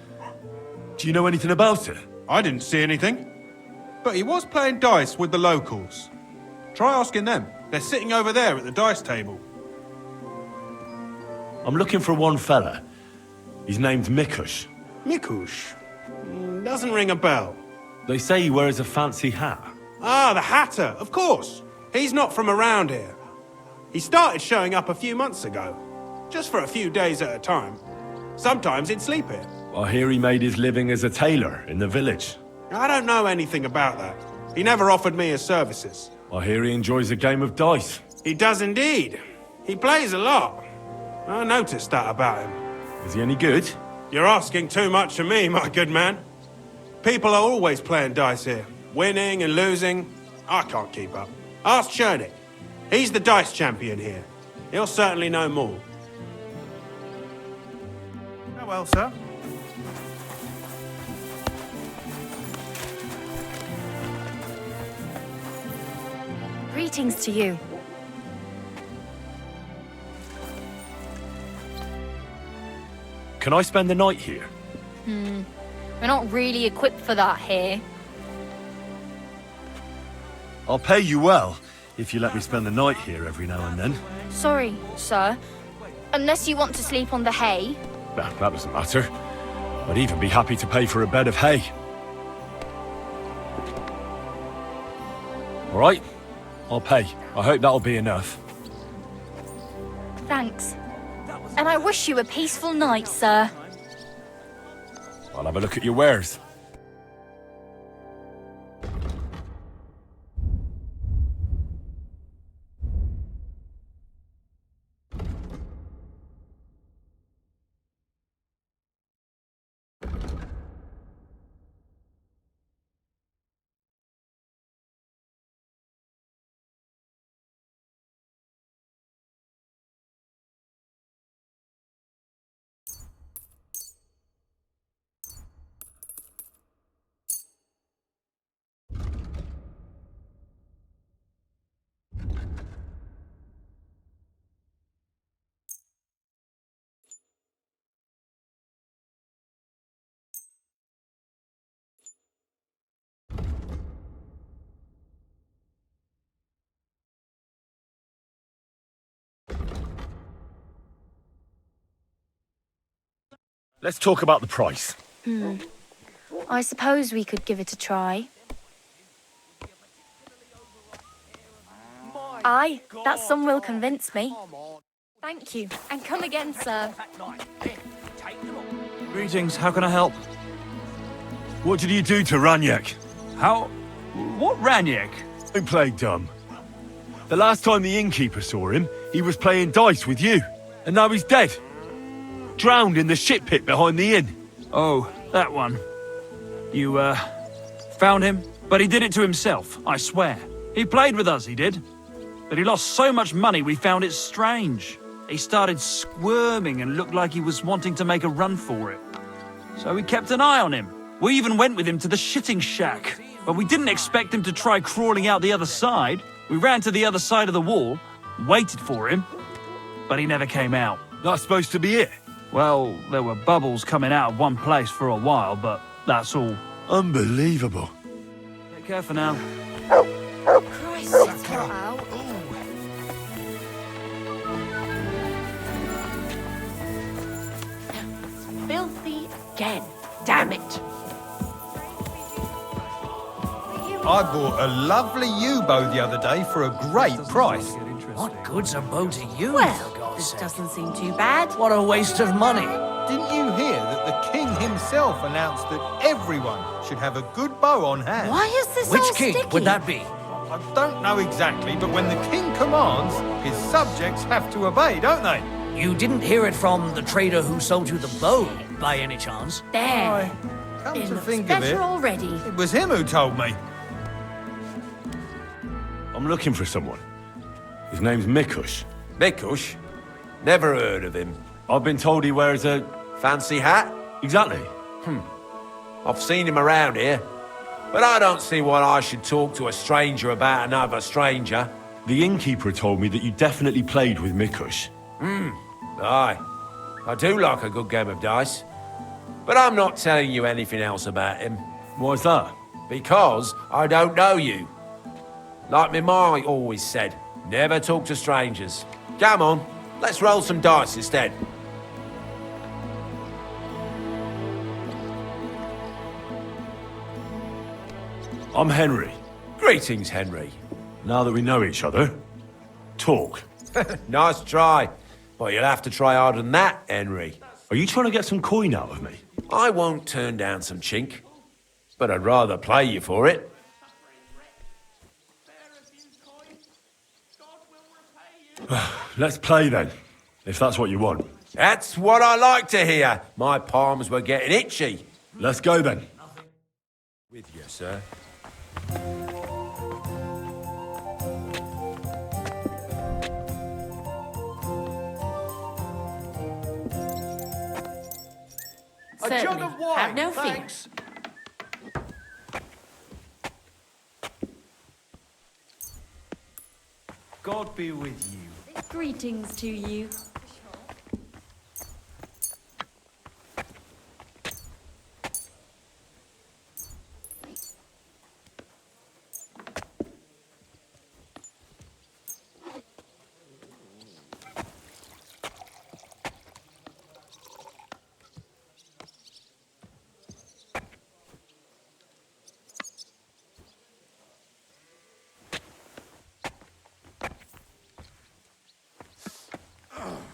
[SPEAKER 2] Do you know anything about it?
[SPEAKER 13] I didn't see anything. But he was playing dice with the locals. Try asking them. They're sitting over there at the dice table.
[SPEAKER 2] I'm looking for one fella. He's named Mikush.
[SPEAKER 13] Mikush? Doesn't ring a bell.
[SPEAKER 2] They say he wears a fancy hat.
[SPEAKER 13] Ah, the Hatter, of course. He's not from around here. He started showing up a few months ago. Just for a few days at a time. Sometimes he'd sleep here.
[SPEAKER 2] I hear he made his living as a tailor in the village.
[SPEAKER 13] I don't know anything about that. He never offered me his services.
[SPEAKER 2] I hear he enjoys a game of dice.
[SPEAKER 13] He does indeed. He plays a lot. I noticed that about him.
[SPEAKER 2] Is he any good?
[SPEAKER 13] You're asking too much of me, my good man. People are always playing dice here. Winning and losing. I can't keep up. Ask Chernik. He's the dice champion here. He'll certainly know more.
[SPEAKER 11] Oh well, sir.
[SPEAKER 14] Greetings to you.
[SPEAKER 2] Can I spend the night here?
[SPEAKER 14] We're not really equipped for that here.
[SPEAKER 2] I'll pay you well if you let me spend the night here every now and then.
[SPEAKER 14] Sorry, sir. Unless you want to sleep on the hay.
[SPEAKER 2] Well, that doesn't matter. I'd even be happy to pay for a bed of hay. All right, I'll pay. I hope that'll be enough.
[SPEAKER 14] Thanks. And I wish you a peaceful night, sir.
[SPEAKER 2] I'll have a look at your wares. Let's talk about the price.
[SPEAKER 14] I suppose we could give it a try. Aye, that sum will convince me. Thank you, and come again, sir.
[SPEAKER 10] Greetings, how can I help?
[SPEAKER 2] What did you do to Ranyek?
[SPEAKER 10] How? What Ranyek?
[SPEAKER 2] Don't play dumb. The last time the innkeeper saw him, he was playing dice with you. And now he's dead. Drowned in the shit pit behind the inn.
[SPEAKER 10] Oh, that one. You, found him? But he did it to himself, I swear. He played with us, he did. But he lost so much money we found it strange. He started squirming and looked like he was wanting to make a run for it. So we kept an eye on him. We even went with him to the shitting shack. But we didn't expect him to try crawling out the other side. We ran to the other side of the wall, waited for him, but he never came out.
[SPEAKER 2] That's supposed to be it?
[SPEAKER 10] Well, there were bubbles coming out of one place for a while, but that's all.
[SPEAKER 2] Unbelievable.
[SPEAKER 10] Take care for now.
[SPEAKER 6] Christ, it's hot out.
[SPEAKER 5] Filthy again. Damn it.
[SPEAKER 15] I bought a lovely U-bow the other day for a great price.
[SPEAKER 9] What good's a bow to you,
[SPEAKER 5] Well,
[SPEAKER 9] for God's
[SPEAKER 5] this
[SPEAKER 9] sake?
[SPEAKER 5] doesn't seem too bad.
[SPEAKER 9] What a waste of money.
[SPEAKER 15] Didn't you hear that the king himself announced that everyone should have a good bow on hand?
[SPEAKER 5] Why is this
[SPEAKER 9] Which
[SPEAKER 5] all
[SPEAKER 9] king
[SPEAKER 5] sticky?
[SPEAKER 9] would that be?
[SPEAKER 15] I don't know exactly, but when the king commands, his subjects have to obey, don't they?
[SPEAKER 9] You didn't hear it from the trader who sold you the bow, by any chance?
[SPEAKER 5] There.
[SPEAKER 15] Come
[SPEAKER 5] It
[SPEAKER 15] to
[SPEAKER 5] looks
[SPEAKER 15] think of
[SPEAKER 5] better
[SPEAKER 15] it,
[SPEAKER 5] already.
[SPEAKER 15] it was him who told me.
[SPEAKER 2] I'm looking for someone. His name's Mikush.
[SPEAKER 16] Mikush? Never heard of him.
[SPEAKER 2] I've been told he wears a...
[SPEAKER 16] Fancy hat?
[SPEAKER 2] Exactly.
[SPEAKER 16] I've seen him around here. But I don't see why I should talk to a stranger about another stranger.
[SPEAKER 2] The innkeeper told me that you definitely played with Mikush.
[SPEAKER 16] Aye. I do like a good game of dice. But I'm not telling you anything else about him.
[SPEAKER 2] Why's that?
[SPEAKER 16] Because I don't know you. Like me ma always said, never talk to strangers. Come on, let's roll some dice instead.
[SPEAKER 2] I'm Henry.
[SPEAKER 16] Greetings, Henry.
[SPEAKER 2] Now that we know each other, talk.
[SPEAKER 16] Nice try. But you'll have to try harder than that, Henry.
[SPEAKER 2] Are you trying to get some coin out of me?
[SPEAKER 16] I won't turn down some chink. But I'd rather play you for it.
[SPEAKER 2] Let's play then, if that's what you want.
[SPEAKER 16] That's what I like to hear. My palms were getting itchy.
[SPEAKER 2] Let's go then.
[SPEAKER 16] With you, sir.
[SPEAKER 5] Certainly.
[SPEAKER 15] A jug of wine,
[SPEAKER 5] Have no fear.
[SPEAKER 15] thanks.
[SPEAKER 10] God be with you.
[SPEAKER 14] Greetings to you.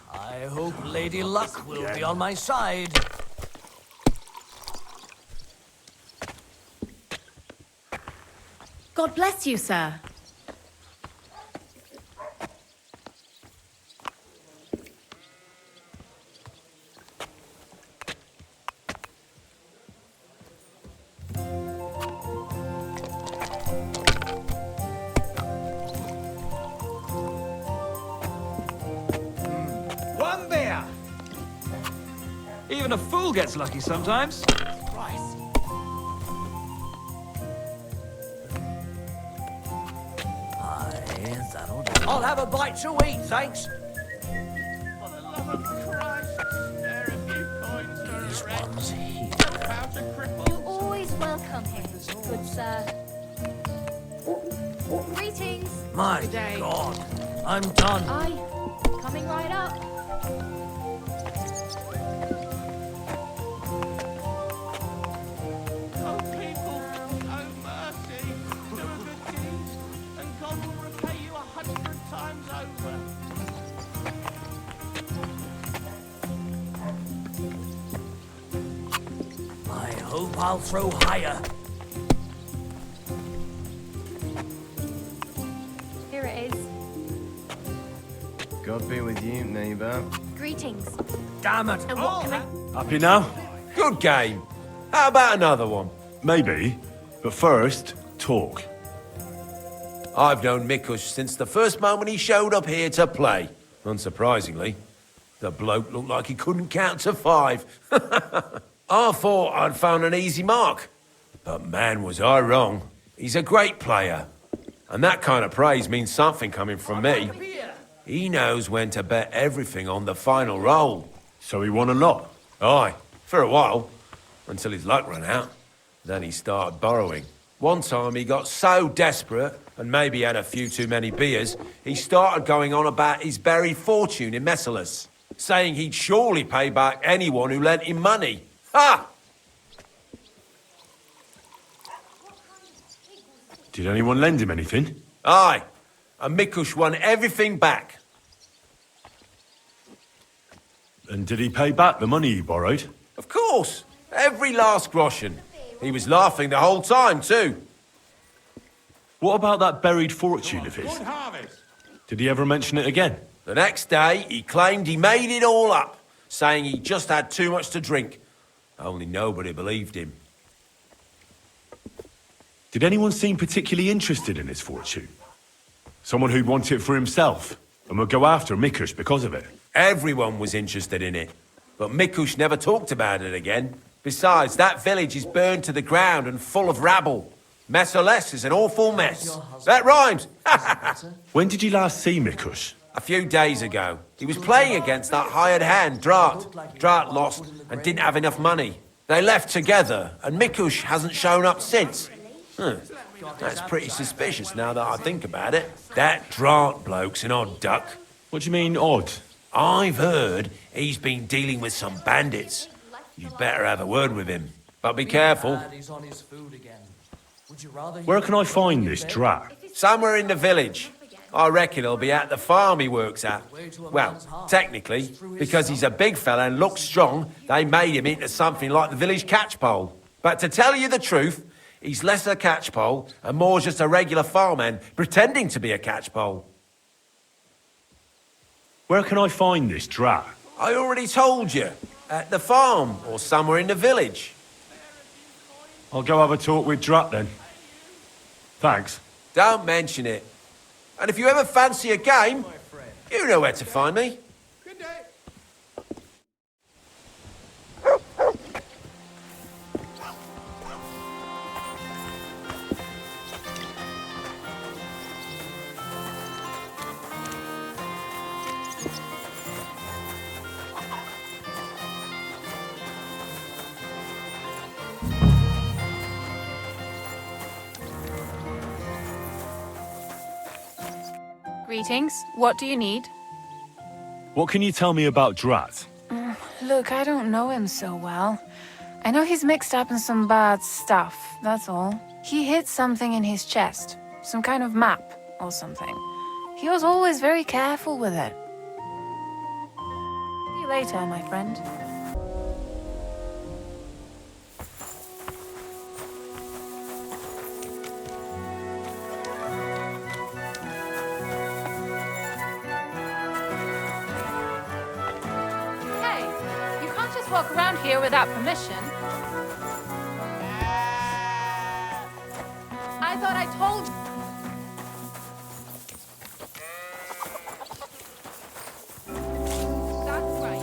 [SPEAKER 9] I hope Lady Luck will be on my side.
[SPEAKER 5] God bless you, sir.
[SPEAKER 10] One beer! Even a fool gets lucky sometimes.
[SPEAKER 9] Christ. Aye, that'll do. I'll have a bite to eat, thanks.
[SPEAKER 3] For the love of Christ, spare a few coins for
[SPEAKER 9] These
[SPEAKER 3] a rent.
[SPEAKER 9] ones here.
[SPEAKER 3] About a cripple.
[SPEAKER 6] You're always welcome here, good sir. Greetings.
[SPEAKER 9] My
[SPEAKER 5] Good day.
[SPEAKER 9] God, I'm done.
[SPEAKER 6] Aye, coming right up.
[SPEAKER 3] Oh, people, oh, mercy. Do a good deed, and God will repay you 100 times over.
[SPEAKER 9] I hope I'll throw higher.
[SPEAKER 6] Here it is.
[SPEAKER 17] God be with you, neighbour.
[SPEAKER 6] Greetings.
[SPEAKER 9] Damn it.
[SPEAKER 6] And what can I...
[SPEAKER 2] Happy now?
[SPEAKER 16] Good game. How about another one?
[SPEAKER 2] Maybe. But first, talk.
[SPEAKER 16] I've known Mikush since the first moment he showed up here to play. Unsurprisingly. The bloke looked like he couldn't count to 5. I thought I'd found an easy mark. But man, was I wrong. He's a great player. And that kind of praise means something coming from me. He knows when to bet everything on the final roll.
[SPEAKER 2] So he won a lot?
[SPEAKER 16] Aye, for a while. Until his luck ran out. Then he started borrowing. One time he got so desperate, and maybe had a few too many beers, he started going on about his buried fortune in Messalas, saying he'd surely pay back anyone who lent him money. Ha!
[SPEAKER 2] Did anyone lend him anything?
[SPEAKER 16] Aye, and Mikush won everything back.
[SPEAKER 2] And did he pay back the money he borrowed?
[SPEAKER 16] Of course, every last groschen. He was laughing the whole time, too.
[SPEAKER 2] What about that buried fortune of his?
[SPEAKER 13] Good harvest.
[SPEAKER 2] Did he ever mention it again?
[SPEAKER 16] The next day, he claimed he made it all up, saying he just had too much to drink. Only nobody believed him.
[SPEAKER 2] Did anyone seem particularly interested in his fortune? Someone who'd want it for himself and would go after Mikush because of it?
[SPEAKER 16] Everyone was interested in it, but Mikush never talked about it again. Besides, that village is burned to the ground and full of rabble. Messalas is an awful mess. That rhymes!
[SPEAKER 2] When did you last see Mikush?
[SPEAKER 16] A few days ago. He was playing against that hired hand, Drat. Drat lost and didn't have enough money. They left together, and Mikush hasn't shown up since. That's pretty suspicious now that I think about it. That Drat bloke's an odd duck.
[SPEAKER 2] What do you mean, odd?
[SPEAKER 16] I've heard he's been dealing with some bandits. You'd better have a word with him. But be careful.
[SPEAKER 2] Where can I find this Drat?
[SPEAKER 16] Somewhere in the village. I reckon he'll be at the farm he works at. Well, technically, because he's a big fella and looks strong, they made him into something like the village catchpole. But to tell you the truth, he's less a catchpole and more just a regular farmhand pretending to be a catchpole.
[SPEAKER 2] Where can I find this Drat?
[SPEAKER 16] I already told you. At the farm or somewhere in the village.
[SPEAKER 2] I'll go have a talk with Drat then. Thanks.
[SPEAKER 16] Don't mention it. And if you ever fancy a game, you know where to find me.
[SPEAKER 13] Good day.
[SPEAKER 8] Greetings. What do you need?
[SPEAKER 2] What can you tell me about Drat?
[SPEAKER 8] Look, I don't know him so well. I know he's mixed up in some bad stuff, that's all. He hid something in his chest. Some kind of map or something. He was always very careful with it. See you later, my friend. Hey, you can't just walk around here without permission. I thought I told you. That's right.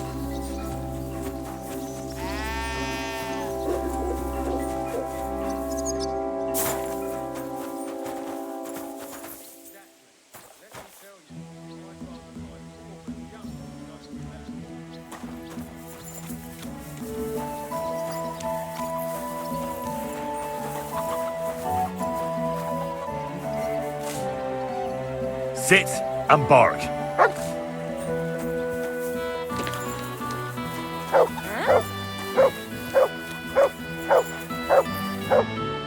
[SPEAKER 2] Sit and bark.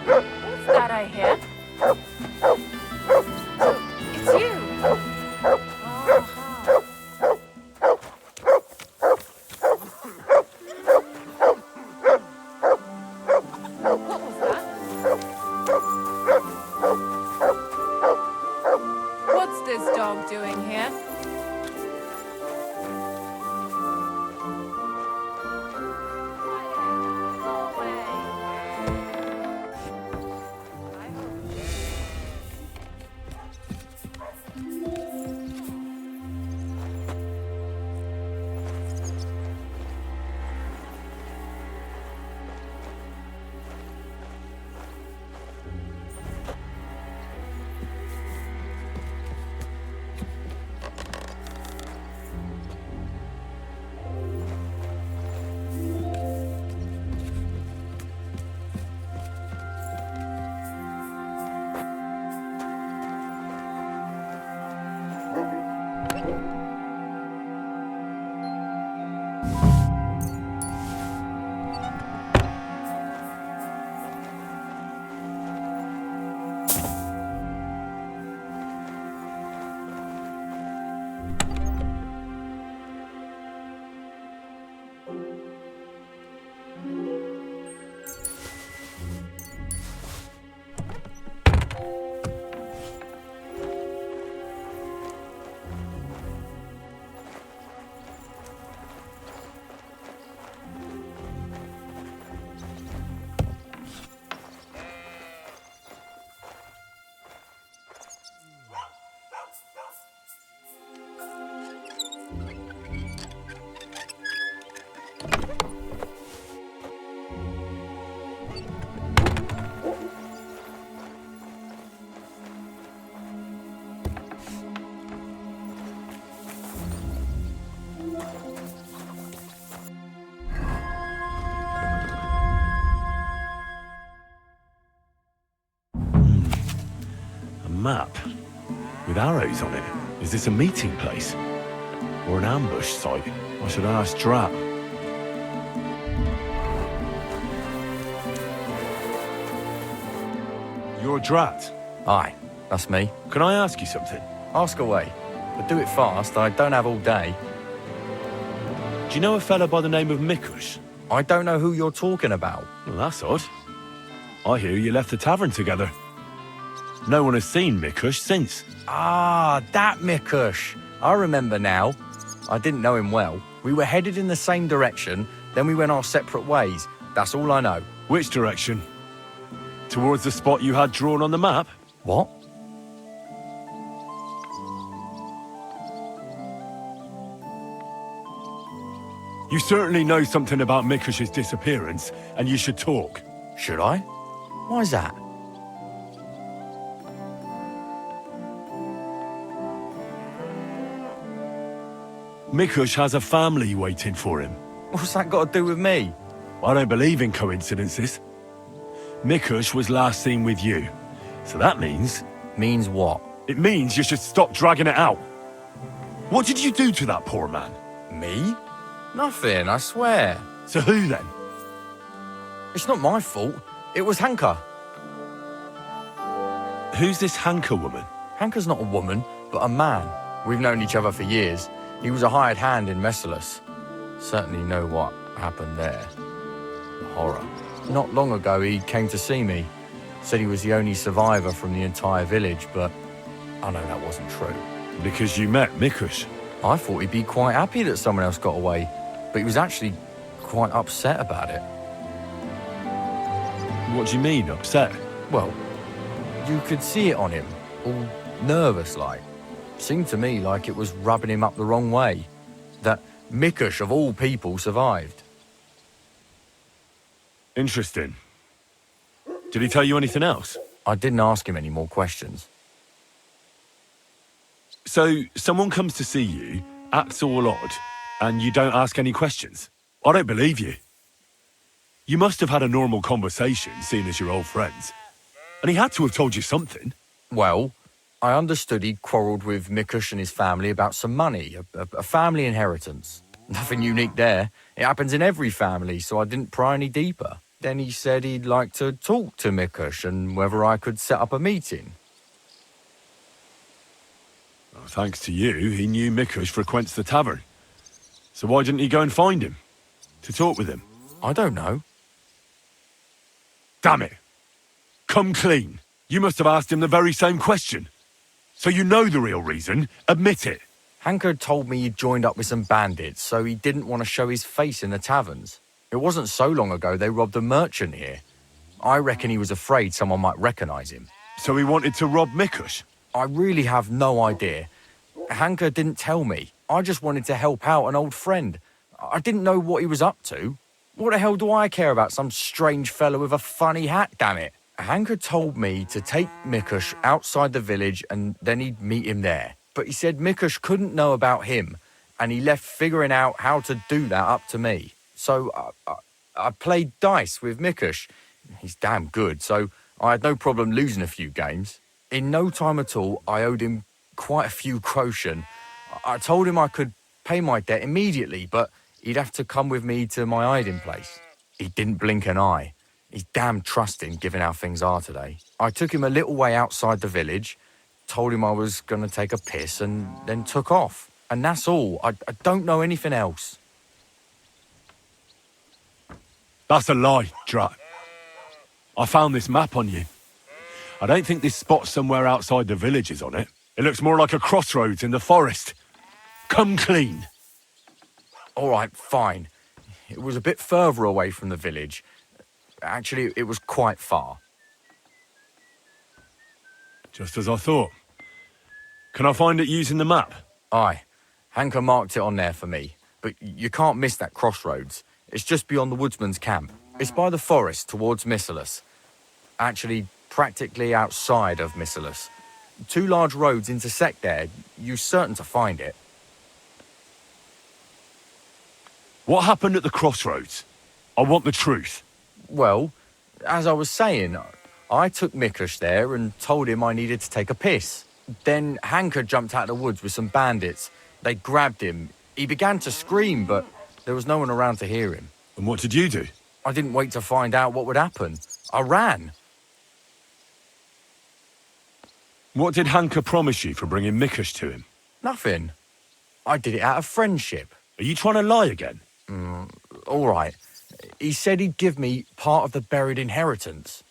[SPEAKER 8] What's that I hear? It's you. What was that? What's this dog doing here?
[SPEAKER 2] Map with arrows on it. Is this a meeting place or an ambush site? I should ask Drat. You're Drat?
[SPEAKER 17] Aye, that's me.
[SPEAKER 2] Can I ask you something?
[SPEAKER 17] Ask away, but do it fast. I don't have all day.
[SPEAKER 2] Do you know a fella by the name of Mikush?
[SPEAKER 17] I don't know who you're talking about.
[SPEAKER 2] Well, that's odd. I hear you left the tavern together. No one has seen Mikush since.
[SPEAKER 17] Ah, that Mikush. I remember now. I didn't know him well. We were headed in the same direction, then we went our separate ways. That's all I know.
[SPEAKER 2] Which direction? Towards the spot you had drawn on the map?
[SPEAKER 17] What?
[SPEAKER 2] You certainly know something about Mikush's disappearance, and you should talk.
[SPEAKER 17] Should I? Why's that?
[SPEAKER 2] Mikush has a family waiting for him.
[SPEAKER 17] What's that got to do with me?
[SPEAKER 2] I don't believe in coincidences. Mikush was last seen with you, so that means...
[SPEAKER 17] Means what?
[SPEAKER 2] It means you should stop dragging it out. What did you do to that poor man?
[SPEAKER 17] Me? Nothing, I swear.
[SPEAKER 2] So who then?
[SPEAKER 17] It's not my fault. It was Hanka.
[SPEAKER 2] Who's this Hanka woman?
[SPEAKER 17] Hanka's not a woman, but a man. We've known each other for years. He was a hired hand in Messalus. Certainly know what happened there. The horror. Not long ago, he came to see me. Said he was the only survivor from the entire village, but I know that wasn't true.
[SPEAKER 2] Because you met Mikush?
[SPEAKER 17] I thought he'd be quite happy that someone else got away, but he was actually quite upset about it.
[SPEAKER 2] What do you mean, upset?
[SPEAKER 17] Well, you could see it on him, all nervous-like. Seemed to me like it was rubbing him up the wrong way. That Mikush, of all people, survived.
[SPEAKER 2] Interesting. Did he tell you anything else?
[SPEAKER 17] I didn't ask him any more questions.
[SPEAKER 2] So, someone comes to see you, acts all odd, and you don't ask any questions? I don't believe you. You must have had a normal conversation, seeing as you're old friends. And he had to have told you something.
[SPEAKER 17] Well, I understood he'd quarrelled with Mikush and his family about some money, a family inheritance. Nothing unique there. It happens in every family, so I didn't pry any deeper. Then he said he'd like to talk to Mikush and whether I could set up a meeting.
[SPEAKER 2] Well, thanks to you, he knew Mikush frequents the tavern. So why didn't he go and find him? To talk with him?
[SPEAKER 17] I don't know.
[SPEAKER 2] Damn it! Come clean. You must have asked him the very same question. So you know the real reason. Admit it.
[SPEAKER 17] Hanka had told me he'd joined up with some bandits, so he didn't want to show his face in the taverns. It wasn't so long ago they robbed a merchant here. I reckon he was afraid someone might recognise him.
[SPEAKER 2] So he wanted to rob Mikush?
[SPEAKER 17] I really have no idea. Hanka didn't tell me. I just wanted to help out an old friend. I didn't know what he was up to. What the hell do I care about some strange fellow with a funny hat, damn it? Hanka told me to take Mikush outside the village and then he'd meet him there. But he said Mikush couldn't know about him and he left figuring out how to do that up to me. So I played dice with Mikush. He's damn good, so I had no problem losing a few games. In no time at all, I owed him quite a few quotient. I told him I could pay my debt immediately, but he'd have to come with me to my hiding place. He didn't blink an eye. He's damn trusting, given how things are today. I took him a little way outside the village, told him I was going to take a piss, and then took off. And that's all. I don't know anything else.
[SPEAKER 2] That's a lie, Drat. I found this map on you. I don't think this spot somewhere outside the village is on it. It looks more like a crossroads in the forest. Come clean.
[SPEAKER 17] All right, fine. It was a bit further away from the village. Actually, it was quite far.
[SPEAKER 2] Just as I thought. Can I find it using the map?
[SPEAKER 17] Aye. Hanka marked it on there for me. But you can't miss that crossroads. It's just beyond the woodsman's camp. It's by the forest towards Messalus. Actually, practically outside of Messalus. 2 large roads intersect there. You're certain to find it.
[SPEAKER 2] What happened at the crossroads? I want the truth.
[SPEAKER 17] Well, as I was saying, I took Mikush there and told him I needed to take a piss. Then Hanka jumped out of the woods with some bandits. They grabbed him. He began to scream, but there was no one around to hear him.
[SPEAKER 2] And what did you do?
[SPEAKER 17] I didn't wait to find out what would happen. I ran.
[SPEAKER 2] What did Hanka promise you for bringing Mikush to him?
[SPEAKER 17] Nothing. I did it out of friendship.
[SPEAKER 2] Are you trying to lie again?
[SPEAKER 17] All right. He said he'd give me part of the buried inheritance.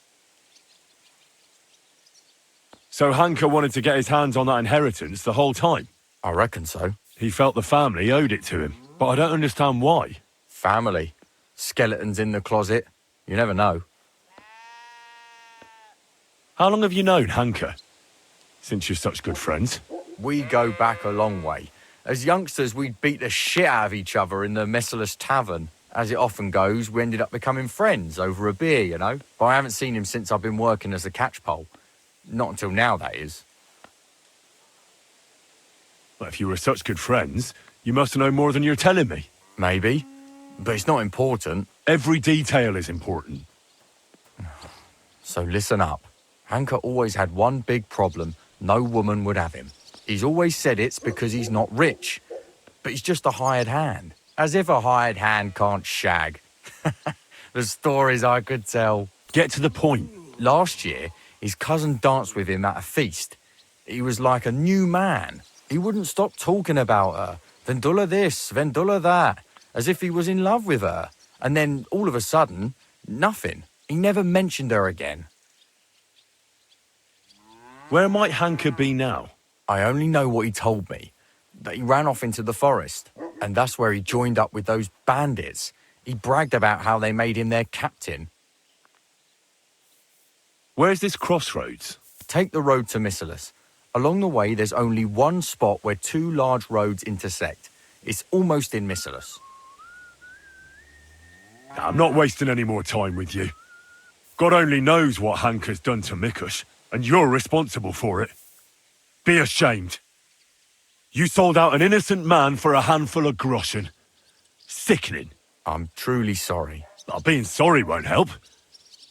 [SPEAKER 2] So Hanka wanted to get his hands on that inheritance the whole time?
[SPEAKER 17] I reckon so.
[SPEAKER 2] He felt the family owed it to him, but I don't understand why.
[SPEAKER 17] Family. Skeletons in the closet. You never know.
[SPEAKER 2] How long have you known Hanka? Since you're such good friends.
[SPEAKER 17] We go back a long way. As youngsters, we'd beat the shit out of each other in the Messalus tavern. As it often goes, we ended up becoming friends over a beer, you know. But I haven't seen him since I've been working as a catchpole. Not until now, that is.
[SPEAKER 2] Well, if you were such good friends, you must know more than you're telling me.
[SPEAKER 17] Maybe. But it's not important.
[SPEAKER 2] Every detail is important.
[SPEAKER 17] So listen up. Hanka always had one big problem. no woman would have him. He's always said it's because he's not rich, but he's just a hired hand. As if a hired hand can't shag. The stories I could tell.
[SPEAKER 2] Get to the point.
[SPEAKER 17] Last year, his cousin danced with him at a feast. He was like a new man. He wouldn't stop talking about her. Vendula this, Vendula that, as if he was in love with her. And then, all of a sudden, nothing. He never mentioned her again.
[SPEAKER 2] Where might Hanker be now?
[SPEAKER 17] I only know what he told me. That he ran off into the forest. And that's where he joined up with those bandits. He bragged about how they made him their captain.
[SPEAKER 2] Where's this crossroads?
[SPEAKER 17] Take the road to Missalus. Along the way, there's only one spot where two large roads intersect. It's almost in Missalus.
[SPEAKER 2] I'm not wasting any more time with you. God only knows what Hanker's done to Mikush, and you're responsible for it. Be ashamed. You sold out an innocent man for a handful of groschen. Sickening.
[SPEAKER 17] I'm truly sorry.
[SPEAKER 2] Being sorry won't help.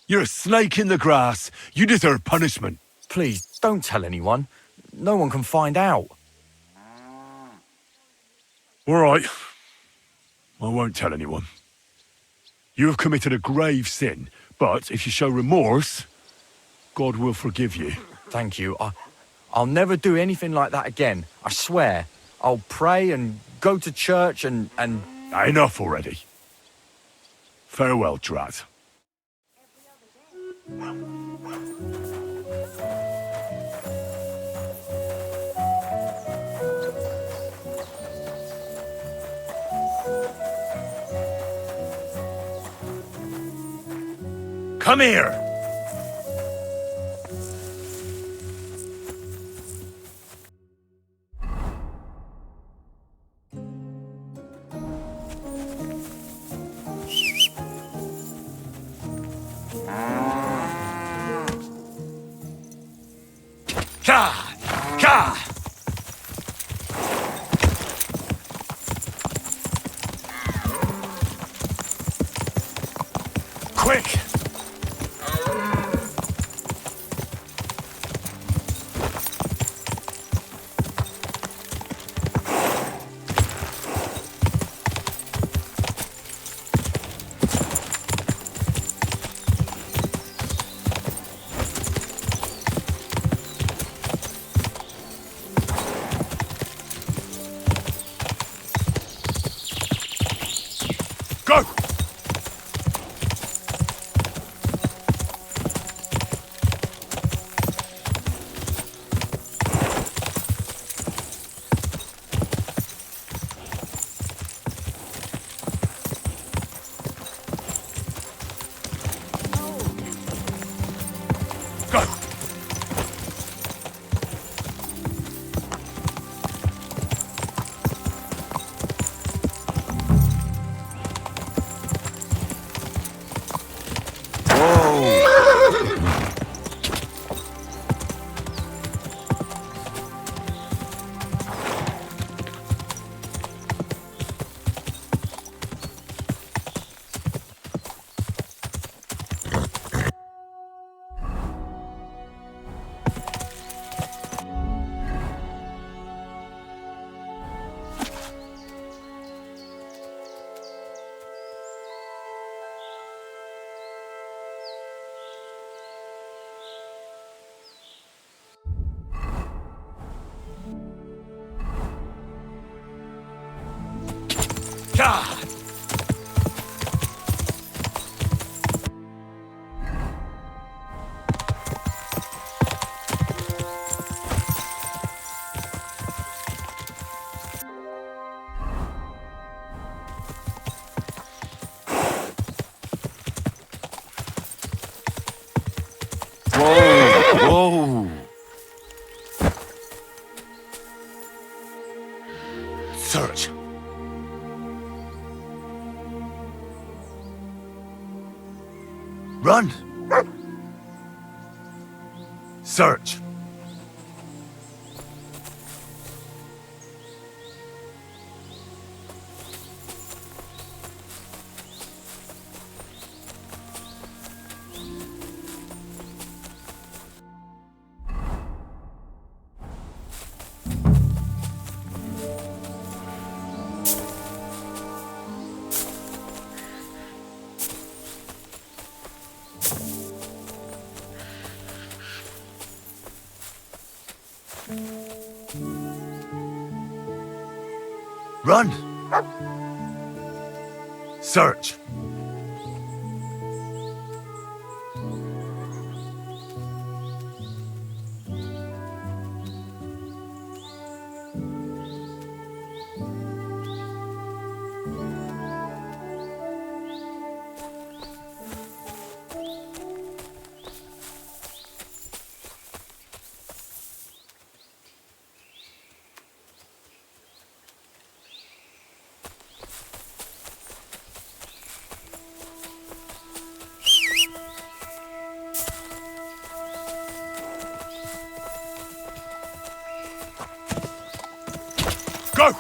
[SPEAKER 2] You're a snake in the grass. You deserve punishment.
[SPEAKER 17] Please, don't tell anyone. No one can find out.
[SPEAKER 2] All right. I won't tell anyone. You have committed a grave sin, but if you show remorse, God will forgive you.
[SPEAKER 17] Thank you. I'll never do anything like that again. I swear. I'll pray and go to church and...
[SPEAKER 2] Enough already. Farewell, Drat. Come here! Quick! Go! God! Whoa! Search! Run! Search! Run! Search! Go!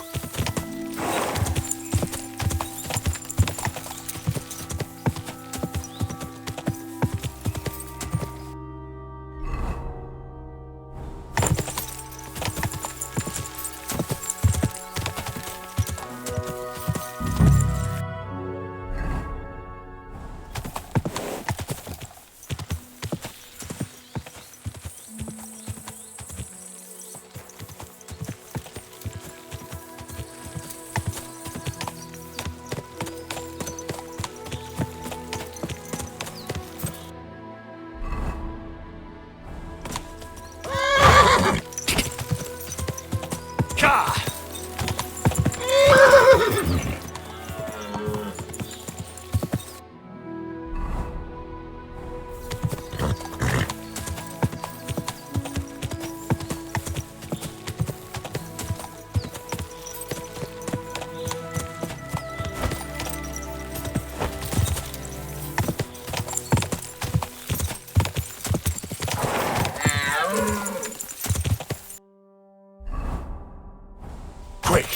[SPEAKER 2] Quick!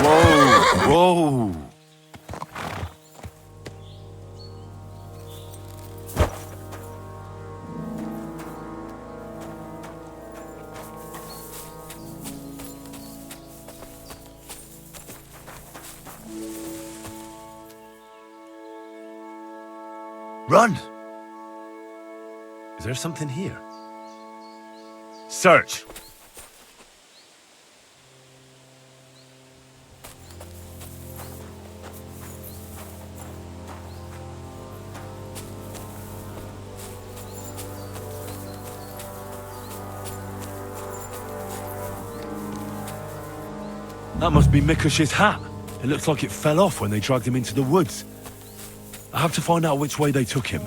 [SPEAKER 2] Whoa! Whoa! Run! Is there something here? Search! That must be Mikush's hat. It looks like it fell off when they dragged him into the woods. I have to find out which way they took him.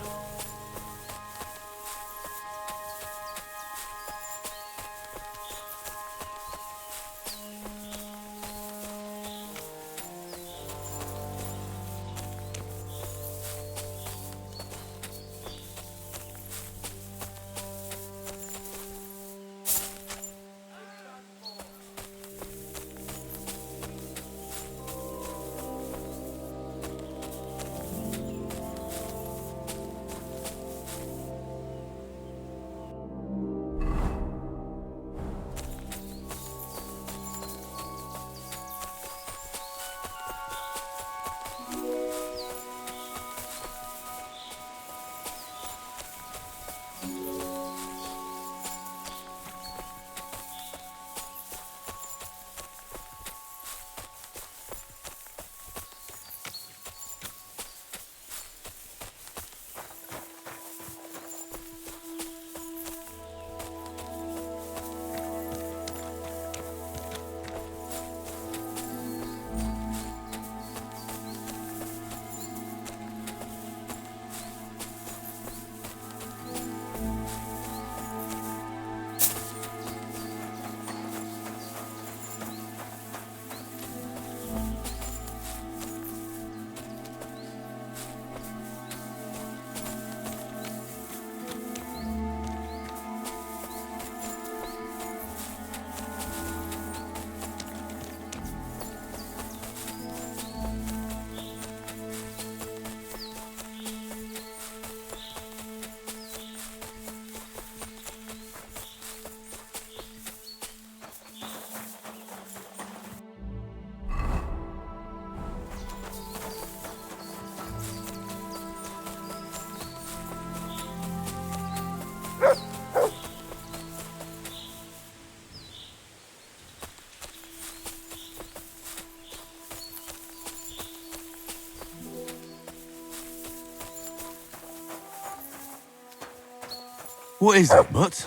[SPEAKER 2] What is it, Mutt?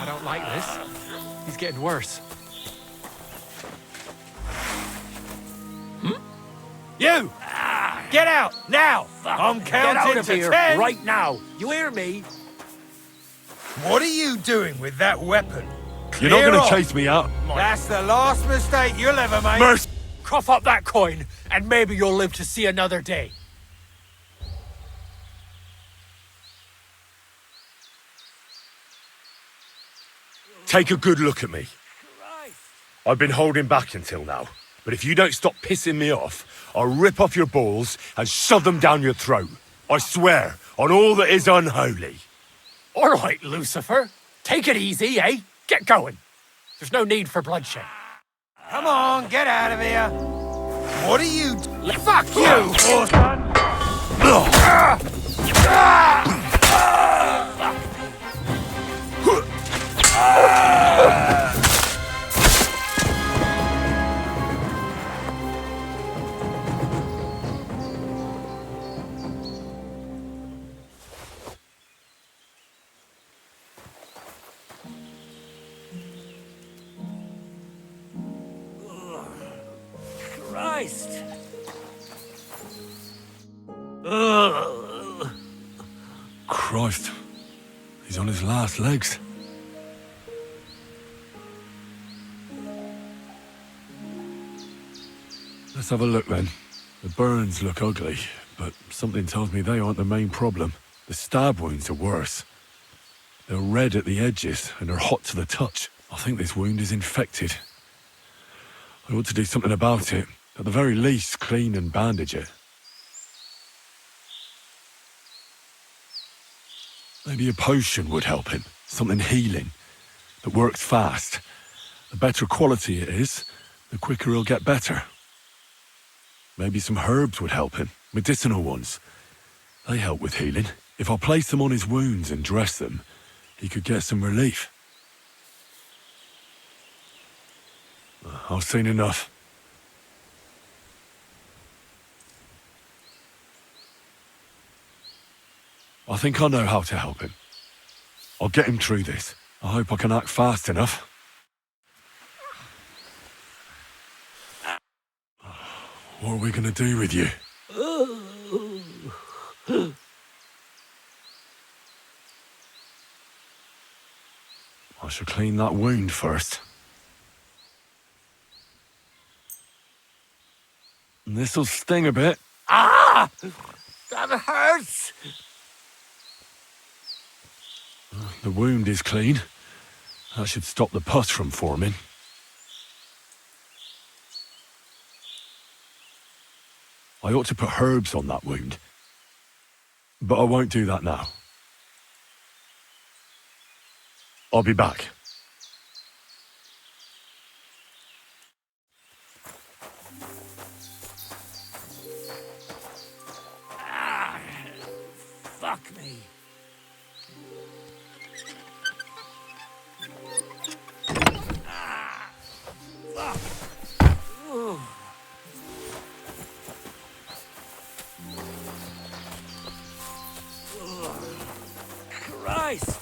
[SPEAKER 18] I don't like this. He's getting worse.
[SPEAKER 9] You! Get out, now! I'm
[SPEAKER 18] Get
[SPEAKER 9] counting
[SPEAKER 18] out of
[SPEAKER 9] to
[SPEAKER 18] here
[SPEAKER 9] 10.
[SPEAKER 18] right now. You hear me?
[SPEAKER 15] What are you doing with that weapon?
[SPEAKER 2] You're not
[SPEAKER 15] Clear
[SPEAKER 2] going
[SPEAKER 15] off.
[SPEAKER 2] to chase me out.
[SPEAKER 15] That's the last mistake you'll ever make.
[SPEAKER 2] Mercy!
[SPEAKER 18] Cough up that coin, and maybe you'll live to see another day.
[SPEAKER 2] Take a good look at me. I've been holding back until now, but if you don't stop pissing me off, I'll rip off your balls and shove them down your throat. I swear, on all that is unholy.
[SPEAKER 18] All right, Lucifer. Take it easy, eh? Get going. There's no need for bloodshed.
[SPEAKER 15] Come on, get out of here. What are you... Fuck you!
[SPEAKER 9] Christ!
[SPEAKER 2] Christ, he's on his last legs. Let's have a look then. The burns look ugly, but something tells me they aren't the main problem. The stab wounds are worse. They're red at the edges and are hot to the touch. I think this wound is infected. I ought to do something about it. At the very least, clean and bandage it. Maybe a potion would help him. Something healing, that works fast. The better quality it is, the quicker he'll get better. Maybe some herbs would help him, medicinal ones. They help with healing. If I place them on his wounds and dress them, he could get some relief. I've seen enough. I think I know how to help him. I'll get him through this. I hope I can act fast enough. What are we going to do with you? I should clean that wound first. This'll sting a bit.
[SPEAKER 18] Ah! That hurts!
[SPEAKER 2] The wound is clean. That should stop the pus from forming. I ought to put herbs on that wound. But I won't do that now. I'll be back.
[SPEAKER 18] Fuck me. Christ!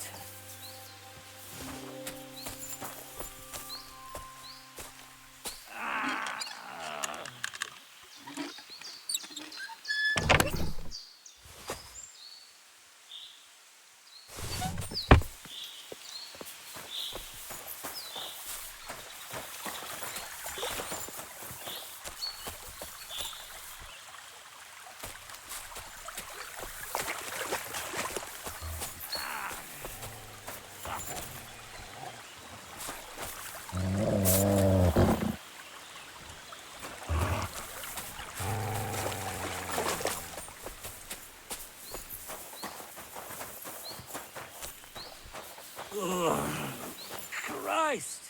[SPEAKER 18] Christ!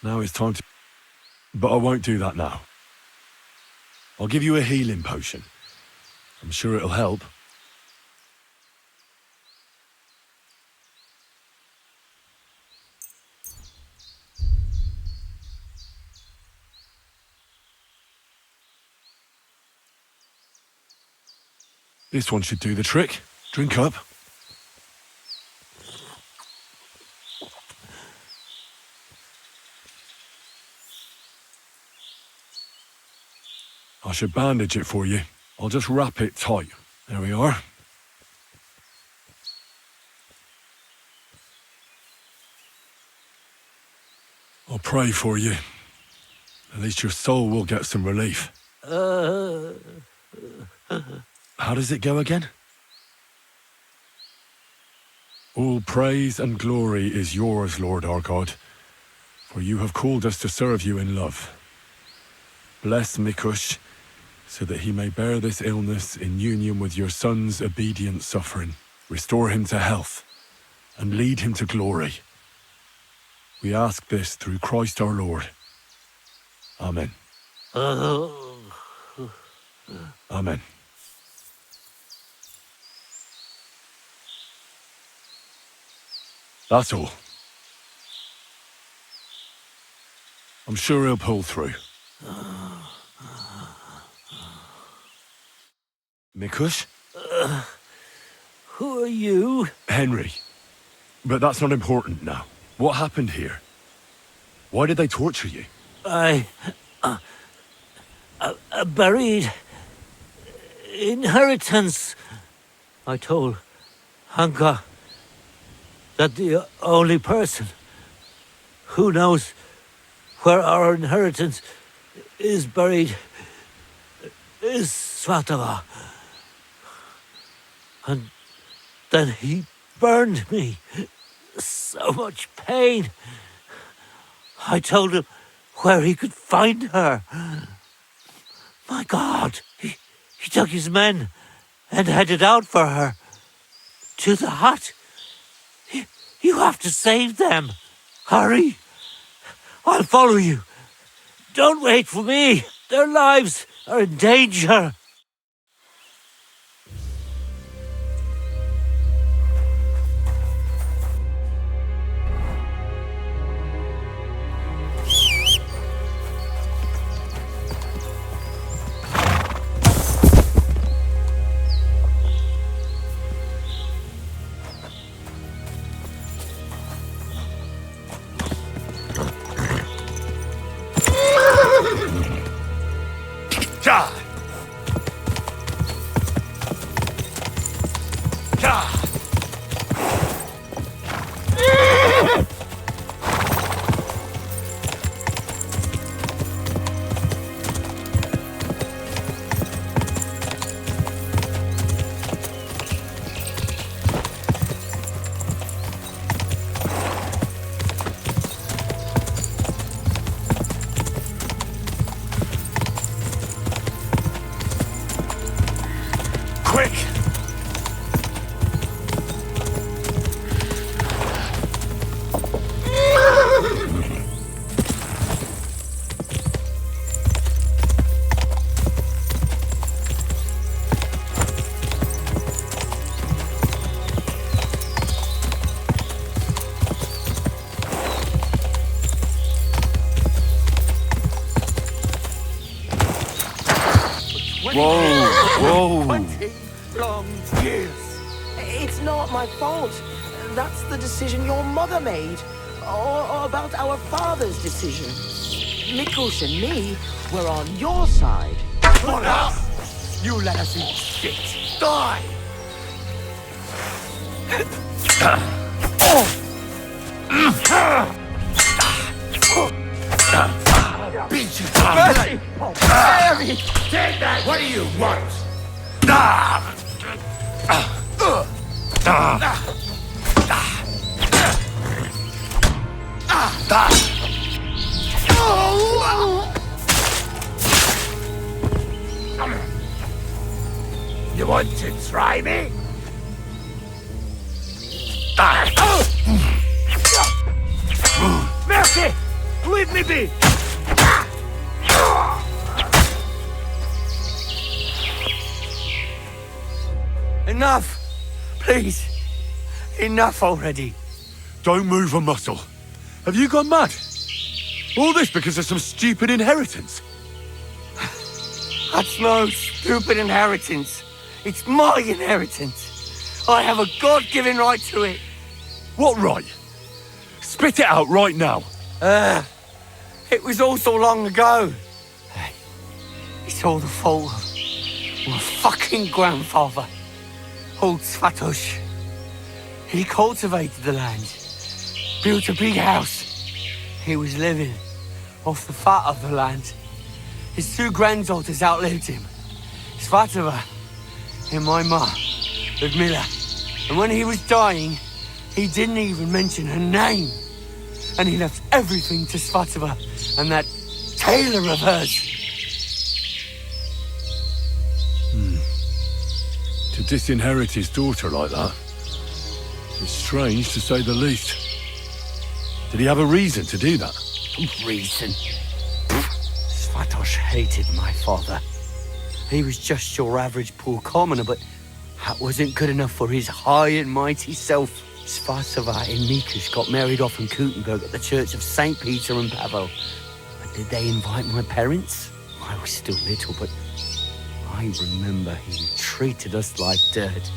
[SPEAKER 2] Now it's time to... But I won't do that now. I'll give you a healing potion. I'm sure it'll help. This one should do the trick. Drink up. I should bandage it for you. I'll just wrap it tight. There we are. I'll pray for you. At least your soul will get some relief. How does it go again? All praise and glory is yours, Lord our God, for you have called us to serve you in love. Bless Mikush, so that he may bear this illness in union with your son's obedient suffering. Restore him to health, and lead him to glory. We ask this through Christ our Lord. Amen. Amen. That's all. I'm sure he'll pull through. Mikush?
[SPEAKER 18] Who are you?
[SPEAKER 2] Henry. But that's not important now. What happened here? Why did they torture you?
[SPEAKER 18] I buried inheritance. I told Hanka that the only person who knows where our inheritance is buried is Svatava. And then he
[SPEAKER 4] burned me. So much pain. I told him where he could find her. My God, he took his men and headed out for her. To the hut. You have to save them. Hurry. I'll follow you. Don't wait for me. Their lives are in danger.
[SPEAKER 2] Whoa!
[SPEAKER 3] 20 long years. It's not my fault. That's the decision your mother made. Or about our father's decision. Mikush and me were on your side.
[SPEAKER 18] What us? You let us eat shit. Die! Beat you, Tom!
[SPEAKER 3] Mary!
[SPEAKER 18] Take that! What do you want? You want to try me? Mercy! Leave me be!
[SPEAKER 4] Enough! Please! Enough already!
[SPEAKER 2] Don't move a muscle. Have you gone mad? All this because of some stupid inheritance?
[SPEAKER 4] That's no stupid inheritance. It's my inheritance. I have a God-given right to it.
[SPEAKER 2] What right? Spit it out right now.
[SPEAKER 4] It was all so long ago. It's all the fault of my fucking grandfather, old Svatosh. He cultivated the land, built a big house. He was living off the fat of the land. His two granddaughters outlived him, Svatova and my ma, Ludmila. And when he was dying, he didn't even mention her name. And he left everything to Svatova and that tailor of hers.
[SPEAKER 2] To disinherit his daughter like that? It's strange, to say the least. Did he have a reason to do that?
[SPEAKER 4] Reason? Svatosh hated my father. He was just your average poor commoner, but that wasn't good enough for his high and mighty self. Svatova and Mikush got married off in Kutenberg at the Church of St. Peter and Pavel. But did they invite my parents? I was still little, but I remember he treated us like dirt.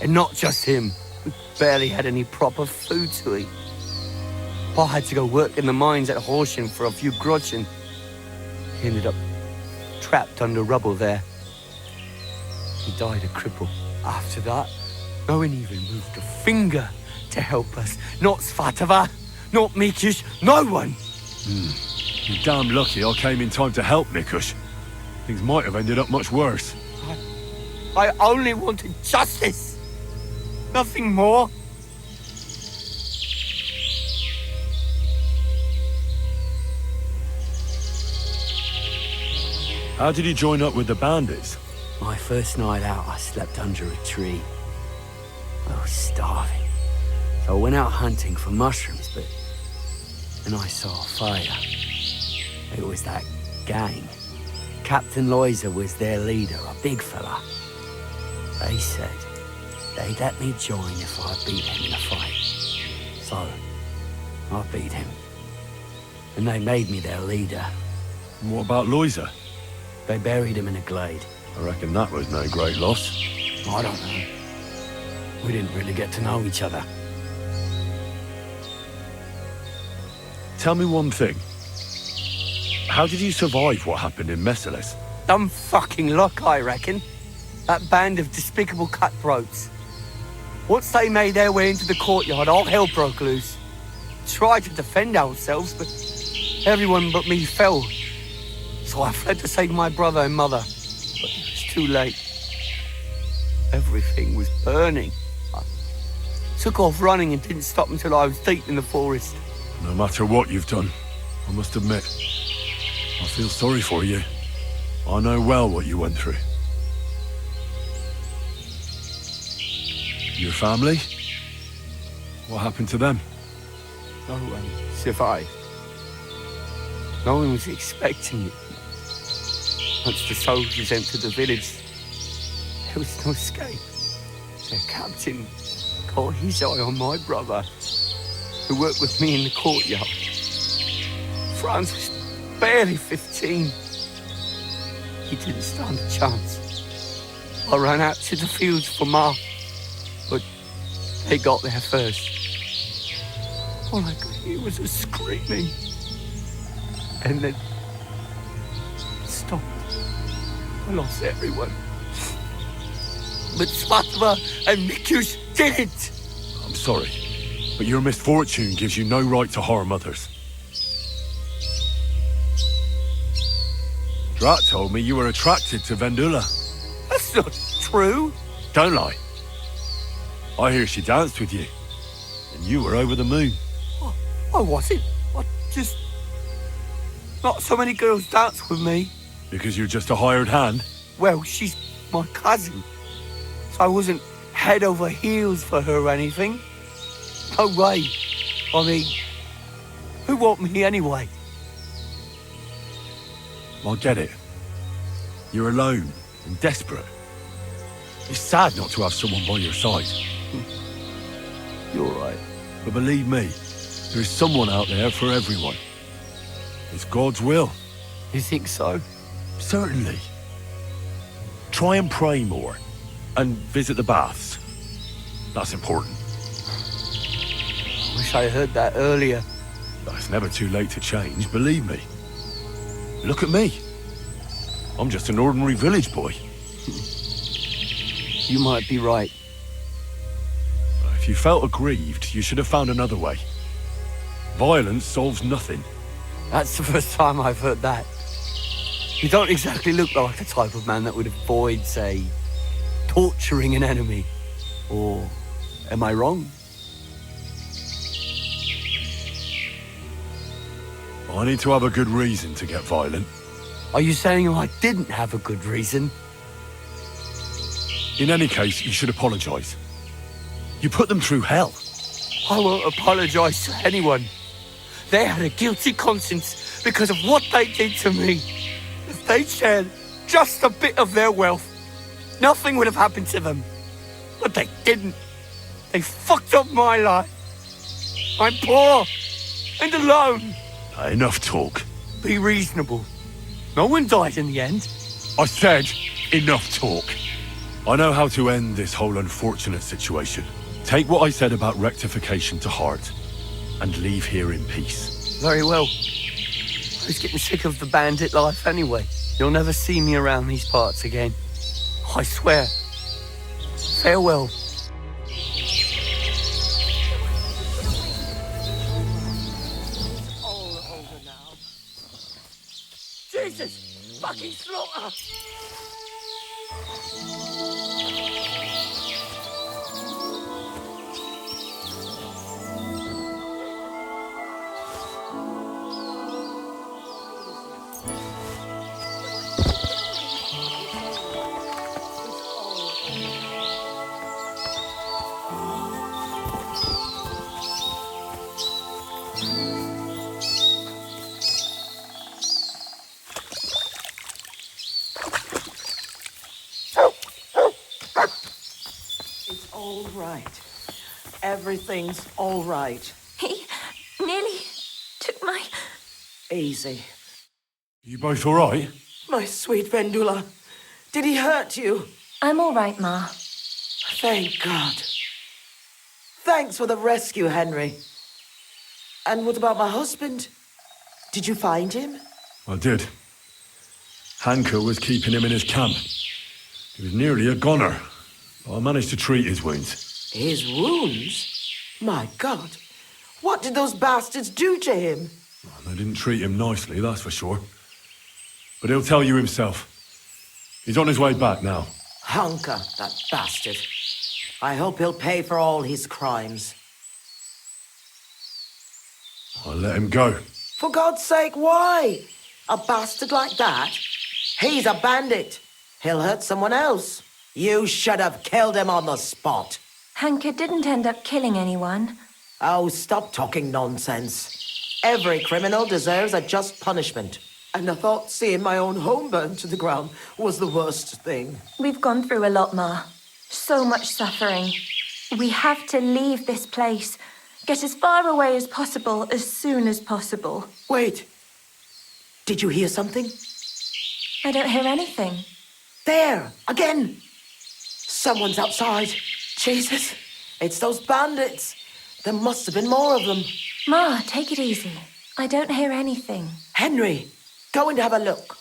[SPEAKER 4] And not just him. We barely had any proper food to eat. I had to go work in the mines at Horsham for a few groschen. He ended up trapped under rubble there. He died a cripple. After that, no one even moved a finger to help us. Not Svatova, not Mikush, no one.
[SPEAKER 2] You're damn lucky I came in time to help Mikush. Things might have ended up much worse.
[SPEAKER 4] I only wanted justice. Nothing more.
[SPEAKER 2] How did you join up with the bandits?
[SPEAKER 19] My first night out, I slept under a tree. I was starving. So I went out hunting for mushrooms, but then I saw a fire. It was that gang. Captain Loiser was their leader, a big fella. They said they'd let me join if I beat him in a fight. So, I beat him. And they made me their leader.
[SPEAKER 2] And what about Loiser?
[SPEAKER 19] They buried him in a glade.
[SPEAKER 2] I reckon that was no great loss.
[SPEAKER 19] I don't know. We didn't really get to know each other.
[SPEAKER 2] Tell me one thing. How did you survive what happened in Messalis?
[SPEAKER 19] Dumb fucking luck, I reckon. That band of despicable cutthroats. Once they made their way into the courtyard, all hell broke loose. Tried to defend ourselves, but everyone but me fell. So I fled to save my brother and mother. But it was too late. Everything was burning. I took off running and didn't stop until I was deep in the forest.
[SPEAKER 2] No matter what you've done, I must admit, I feel sorry for you. I know well what you went through. Your family? What happened to them?
[SPEAKER 19] No one survived. No one was expecting it. Once the soldiers entered the village, there was no escape. The captain got his eye on my brother, who worked with me in the courtyard. Franz was barely 15. He didn't stand a chance. I ran out to the fields for Ma, but they got there first. All I could hear was a screaming. And then stopped. I lost everyone. But Svatva and Mikus didn't.
[SPEAKER 2] I'm sorry, but your misfortune gives you no right to harm others. Drat told me you were attracted to Vendula.
[SPEAKER 19] That's not true.
[SPEAKER 2] Don't lie. I hear she danced with you, and you were over the moon.
[SPEAKER 19] I wasn't. I just... Not so many girls dance with me.
[SPEAKER 2] Because you're just a hired hand?
[SPEAKER 19] Well, she's my cousin. So I wasn't head over heels for her or anything. No way. I mean, who want me anyway?
[SPEAKER 2] I get it. You're alone and desperate. It's sad not to have someone by your side.
[SPEAKER 19] You're right.
[SPEAKER 2] But believe me, there's someone out there for everyone. It's God's will.
[SPEAKER 19] You think so?
[SPEAKER 2] Certainly. Try and pray more. And visit the baths. That's important.
[SPEAKER 19] I wish I heard that earlier.
[SPEAKER 2] It's never too late to change, believe me. Look at me. I'm just an ordinary village boy.
[SPEAKER 19] You might be right.
[SPEAKER 2] If you felt aggrieved, you should have found another way. Violence solves nothing.
[SPEAKER 19] That's the first time I've heard that. You don't exactly look like the type of man that would avoid, say, torturing an enemy. Or am I wrong?
[SPEAKER 2] I need to have a good reason to get violent.
[SPEAKER 19] Are you saying I didn't have a good reason?
[SPEAKER 2] In any case, you should apologize. You put them through hell.
[SPEAKER 19] I won't apologize to anyone. They had a guilty conscience because of what they did to me. If they'd shared just a bit of their wealth, nothing would have happened to them. But they didn't. They fucked up my life. I'm poor and alone.
[SPEAKER 2] Enough talk.
[SPEAKER 19] Be reasonable. No one died in the end.
[SPEAKER 2] I said enough talk. I know how to end this whole unfortunate situation. Take what I said about rectification to heart and leave here in peace.
[SPEAKER 19] Very well. I was getting sick of the bandit life anyway. You'll never see me around these parts again. I swear. Farewell. Jesus! Fucking slaughter!
[SPEAKER 3] all right. Everything's all right.
[SPEAKER 14] He nearly took my...
[SPEAKER 3] Easy.
[SPEAKER 11] You both all right?
[SPEAKER 3] My sweet Vendula. Did he hurt you?
[SPEAKER 14] I'm all right, Ma.
[SPEAKER 3] Thank God. Thanks for the rescue, Henry. And what about my husband? Did you find him?
[SPEAKER 2] I did. Hanker was keeping him in his camp. He was nearly a goner, but I managed to treat his wounds.
[SPEAKER 3] His wounds? My God. What did those bastards do to him?
[SPEAKER 2] They didn't treat him nicely, that's for sure. But he'll tell you himself. He's on his way back now.
[SPEAKER 3] Hanker, that bastard. I hope he'll pay for all his crimes.
[SPEAKER 2] I'll let him go.
[SPEAKER 3] For God's sake, why? A bastard like that? He's a bandit. He'll hurt someone else. You should have killed him on the spot.
[SPEAKER 14] Hanker didn't end up killing anyone.
[SPEAKER 3] Oh, stop talking nonsense. Every criminal deserves a just punishment. And I thought seeing my own home burned to the ground was the worst thing.
[SPEAKER 14] We've gone through a lot, Ma. So much suffering. We have to leave this place. Get as far away as possible, as soon as possible.
[SPEAKER 3] Wait. Did you hear something?
[SPEAKER 14] I don't hear anything.
[SPEAKER 3] There! Again! Someone's outside. Jesus. It's those bandits. There must have been more of them.
[SPEAKER 14] Ma, take it easy. I don't hear anything.
[SPEAKER 3] Henry, go and have a look.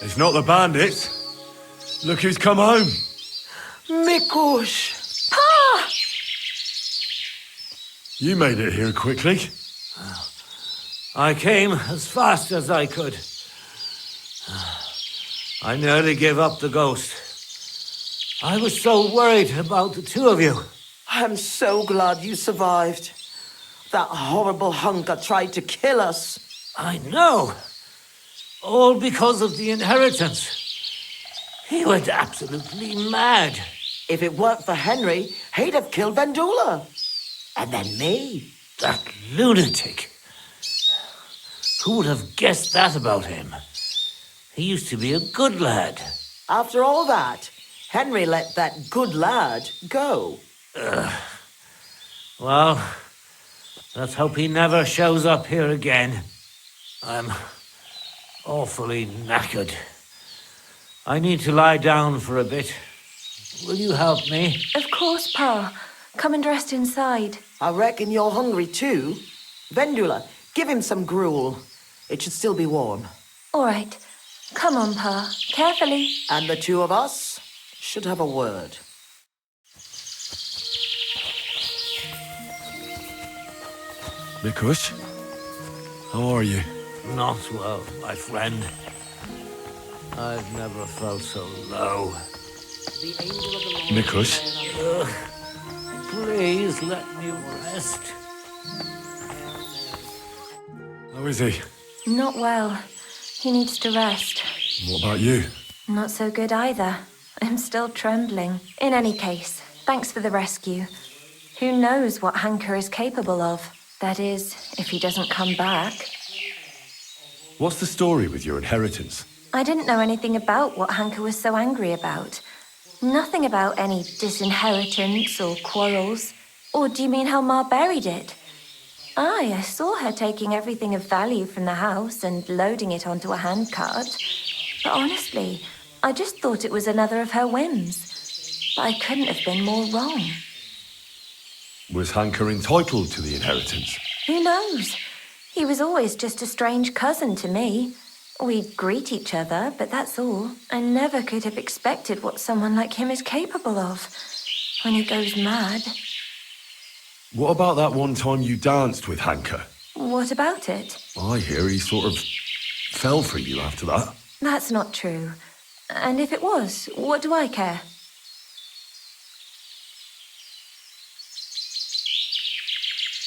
[SPEAKER 2] It's not the bandits. Look who's come home.
[SPEAKER 3] Mikush!
[SPEAKER 14] Pa!
[SPEAKER 2] You made it here quickly.
[SPEAKER 9] I came as fast as I could. I nearly gave up the ghost. I was so worried about the two of you.
[SPEAKER 3] I'm so glad you survived. That horrible hunker tried to kill us.
[SPEAKER 9] I know. All because of the inheritance. He went absolutely mad.
[SPEAKER 3] If it weren't for Henry, he'd have killed Vendula. And then me.
[SPEAKER 9] That lunatic. Who would have guessed that about him? He used to be a good lad.
[SPEAKER 3] After all that, Henry let that good lad go.
[SPEAKER 9] Well, let's hope he never shows up here again. I'm awfully knackered. I need to lie down for a bit. Will you help me?
[SPEAKER 14] Of course, Pa. Come and rest inside.
[SPEAKER 3] I reckon you're hungry too. Vendula, give him some gruel. It should still be warm.
[SPEAKER 14] All right. Come on, Pa. Carefully.
[SPEAKER 3] And the two of us should have a word.
[SPEAKER 2] Mikush, how are you?
[SPEAKER 9] Not well, my friend. I've never felt so low.
[SPEAKER 2] Mikush?
[SPEAKER 9] Please let me rest.
[SPEAKER 2] How is he?
[SPEAKER 14] Not well. He needs to rest.
[SPEAKER 2] What about you?
[SPEAKER 14] Not so good either. I'm still trembling. In any case, thanks for the rescue. Who knows what Hanker is capable of? That is, if he doesn't come back.
[SPEAKER 2] What's the story with your inheritance?
[SPEAKER 14] I didn't know anything about what Hanker was so angry about. Nothing about any disinheritance or quarrels. Or do you mean how Ma buried it? Aye, I saw her taking everything of value from the house and loading it onto a handcart. But honestly, I just thought it was another of her whims. But I couldn't have been more wrong.
[SPEAKER 2] Was Hanker entitled to the inheritance?
[SPEAKER 14] Who knows? He was always just a strange cousin to me. We'd greet each other, but that's all. I never could have expected what someone like him is capable of when he goes mad.
[SPEAKER 2] What about that one time you danced with Hanker?
[SPEAKER 14] What about it?
[SPEAKER 2] I hear he sort of fell for you after that.
[SPEAKER 14] That's not true. And if it was, what do I care?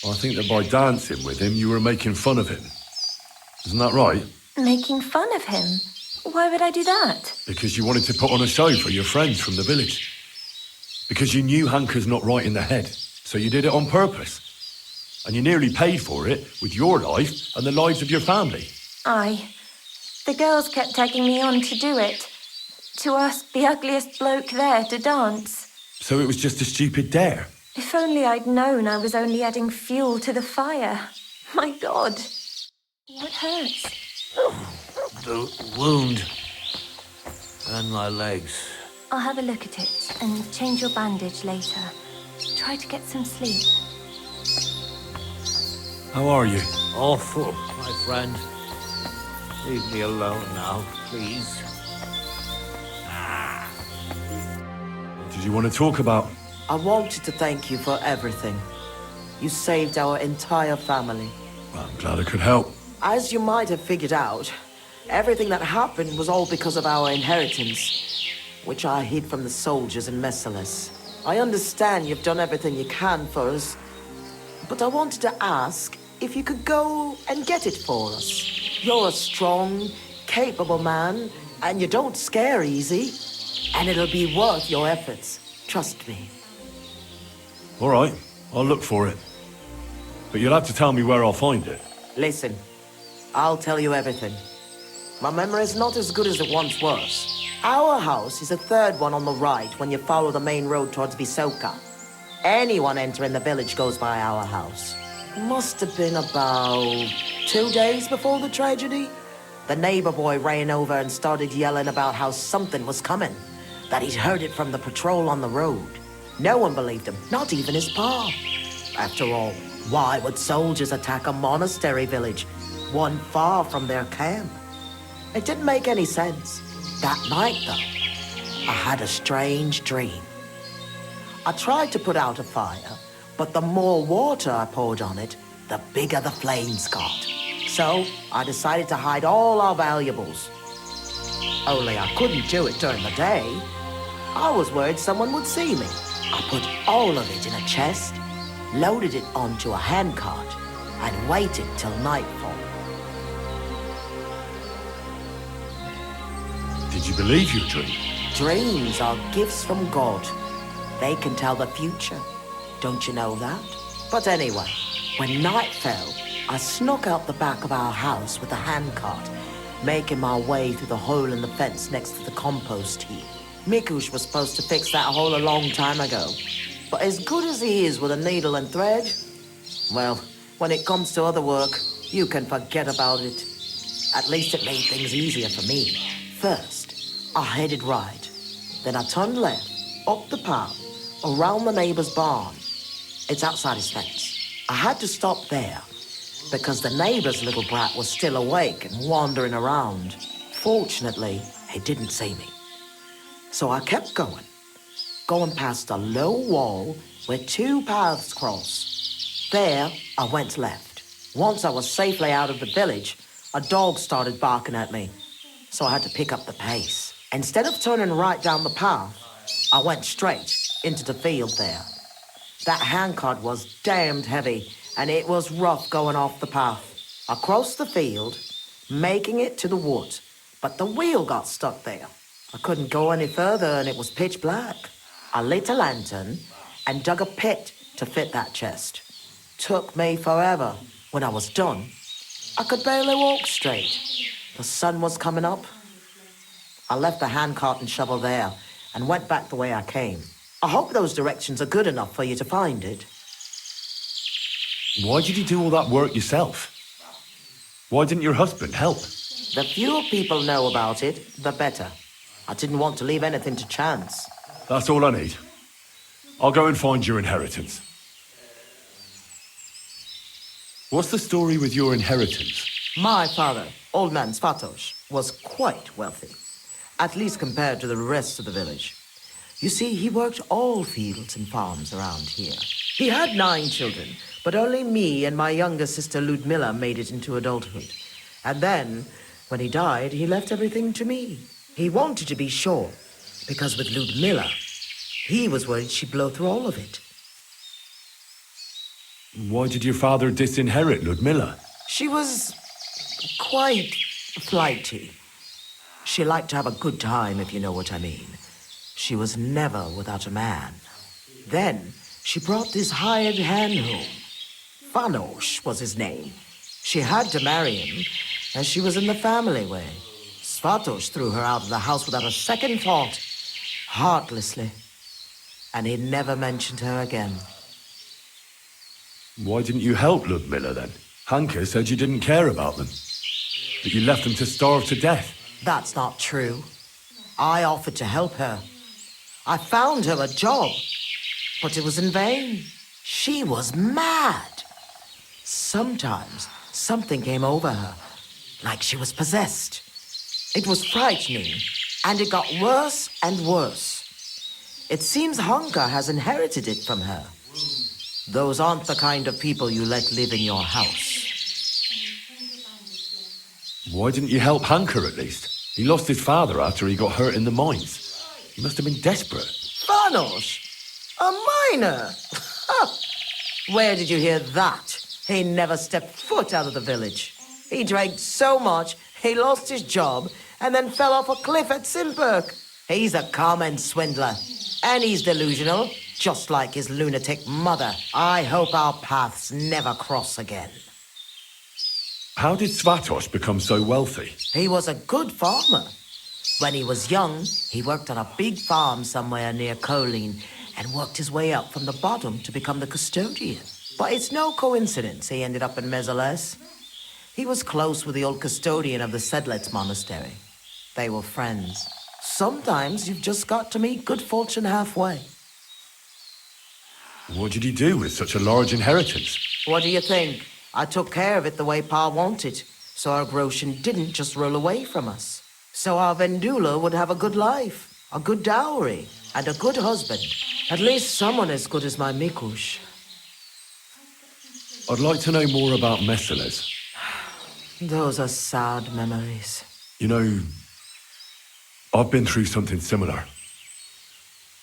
[SPEAKER 2] I think that by dancing with him, you were making fun of him. Isn't that right?
[SPEAKER 14] Making fun of him? Why would I do that?
[SPEAKER 2] Because you wanted to put on a show for your friends from the village. Because you knew Hanker's not right in the head, so you did it on purpose. And you nearly paid for it with your life and the lives of your family.
[SPEAKER 14] Aye. The girls kept tagging me on to do it. To ask the ugliest bloke there to dance.
[SPEAKER 2] So it was just a stupid dare.
[SPEAKER 14] If only I'd known I was only adding fuel to the fire. My God. What hurts?
[SPEAKER 9] The wound. And my legs.
[SPEAKER 14] I'll have a look at it and change your bandage later. Try to get some sleep.
[SPEAKER 2] How are you?
[SPEAKER 9] Awful, my friend. Leave me alone now, please.
[SPEAKER 2] What did you want to talk about?
[SPEAKER 3] I wanted to thank you for everything. You saved our entire family.
[SPEAKER 2] Well, I'm glad I could help.
[SPEAKER 3] As you might have figured out, everything that happened was all because of our inheritance, which I hid from the soldiers in Messalis. I understand you've done everything you can for us, but I wanted to ask if you could go and get it for us. You're a strong, capable man, and you don't scare easy, and it'll be worth your efforts. Trust me.
[SPEAKER 2] All right, I'll look for it. But you'll have to tell me where I'll find it.
[SPEAKER 3] Listen, I'll tell you everything. My memory's not as good as it once was. Our house is the third one on the right when you follow the main road towards Visoka. Anyone entering the village goes by our house. Must have been about 2 days before the tragedy. The neighbor boy ran over and started yelling about how something was coming, that he'd heard it from the patrol on the road. No one believed him, not even his pa. After all, why would soldiers attack a monastery village, one far from their camp? It didn't make any sense. That night, though, I had a strange dream. I tried to put out a fire, but the more water I poured on it, the bigger the flames got. So I decided to hide all our valuables. Only I couldn't do it during the day. I was worried someone would see me. I put all of it in a chest, loaded it onto a handcart, and waited till nightfall.
[SPEAKER 2] Did you believe your dream?
[SPEAKER 3] Dreams are gifts from God. They can tell the future. Don't you know that? But anyway, when night fell, I snuck out the back of our house with a handcart, making my way through the hole in the fence next to the compost heap. Mikush was supposed to fix that hole a long time ago. But as good as he is with a needle and thread, well, when it comes to other work, you can forget about it. At least it made things easier for me. First, I headed right. Then I turned left, up the path, around the neighbor's barn. It's outside his fence. I had to stop there, because the neighbor's little brat was still awake and wandering around. Fortunately, he didn't see me. So I kept going past a low wall where two paths cross. There, I went left. Once I was safely out of the village, a dog started barking at me, so I had to pick up the pace. Instead of turning right down the path, I went straight into the field there. That handcart was damned heavy, and it was rough going off the path. I crossed the field, making it to the woods, but the wheel got stuck there. I couldn't go any further, and it was pitch black. I lit a lantern and dug a pit to fit that chest. Took me forever. When I was done, I could barely walk straight. The sun was coming up. I left the handcart and shovel there and went back the way I came. I hope those directions are good enough for you to find it.
[SPEAKER 2] Why did you do all that work yourself? Why didn't your husband help?
[SPEAKER 3] The fewer people know about it, the better. I didn't want to leave anything to chance.
[SPEAKER 2] That's all I need. I'll go and find your inheritance. What's the story with your inheritance?
[SPEAKER 3] My father, Old Man Svatos, was quite wealthy, at least compared to the rest of the village. You see, he worked all fields and farms around here. He had 9 children, but only me and my younger sister Ludmilla made it into adulthood. And then, when he died, he left everything to me. He wanted to be sure, because with Ludmilla, he was worried she'd blow through all of it.
[SPEAKER 2] Why did your father disinherit Ludmilla?
[SPEAKER 3] She was quite flighty. She liked to have a good time, if you know what I mean. She was never without a man. Then she brought this hired hand home. Fanos was his name. She had to marry him, as she was in the family way. Svatos threw her out of the house without a second thought, heartlessly. And he never mentioned her again.
[SPEAKER 2] Why didn't you help Ludmilla then? Hanka said you didn't care about them. That you left them to starve to death.
[SPEAKER 3] That's not true. I offered to help her. I found her a job, but it was in vain. She was mad. Sometimes something came over her, like she was possessed. It was frightening, and it got worse and worse. It seems Hanka has inherited it from her. Those aren't the kind of people you let live in your house.
[SPEAKER 2] Why didn't you help Hanka at least? He lost his father after he got hurt in the mines. He must have been desperate.
[SPEAKER 3] Fanos? A miner? Where did you hear that? He never stepped foot out of the village. He drank so much, he lost his job, and then fell off a cliff at Simperk. He's a common swindler, and he's delusional, just like his lunatic mother. I hope our paths never cross again.
[SPEAKER 2] How did Svatos become so wealthy?
[SPEAKER 3] He was a good farmer. When he was young, he worked on a big farm somewhere near Colleen and worked his way up from the bottom to become the custodian. But it's no coincidence he ended up in Mezoles. He was close with the old custodian of the Sedlets monastery. They were friends. Sometimes you've just got to meet good fortune halfway.
[SPEAKER 2] What did he do with such a large inheritance?
[SPEAKER 3] What do you think? I took care of it the way Pa wanted, so our Groshen didn't just roll away from us. So our Vendula would have a good life, a good dowry, and a good husband. At least someone as good as my Mikush.
[SPEAKER 2] I'd like to know more about Meseles.
[SPEAKER 3] Those are sad memories.
[SPEAKER 2] You know, I've been through something similar.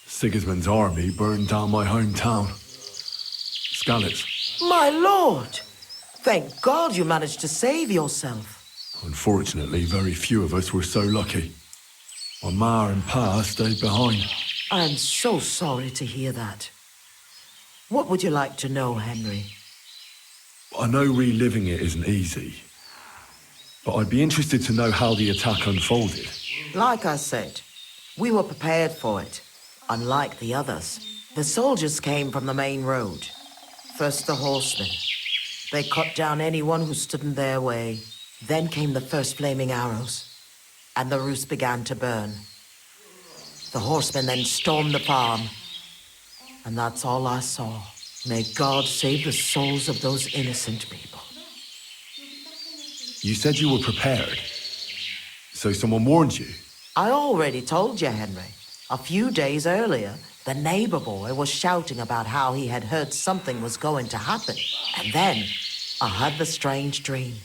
[SPEAKER 2] Sigismund's army burned down my hometown. Skalitz.
[SPEAKER 3] My lord! Thank God you managed to save yourself.
[SPEAKER 2] Unfortunately, very few of us were so lucky. My ma and pa stayed behind.
[SPEAKER 3] I'm so sorry to hear that. What would you like to know, Henry?
[SPEAKER 2] I know reliving it isn't easy, but I'd be interested to know how the attack unfolded.
[SPEAKER 3] Like I said, we were prepared for it. Unlike the others, the soldiers came from the main road. First the horsemen. They cut down anyone who stood in their way. Then came the first flaming arrows, and the roofs began to burn. The horsemen then stormed the farm, and that's all I saw. May God save the souls of those innocent people.
[SPEAKER 2] You said you were prepared, so someone warned you?
[SPEAKER 3] I already told you, Henry. A few days earlier, the neighbor boy was shouting about how he had heard something was going to happen. And then I had the strange dream.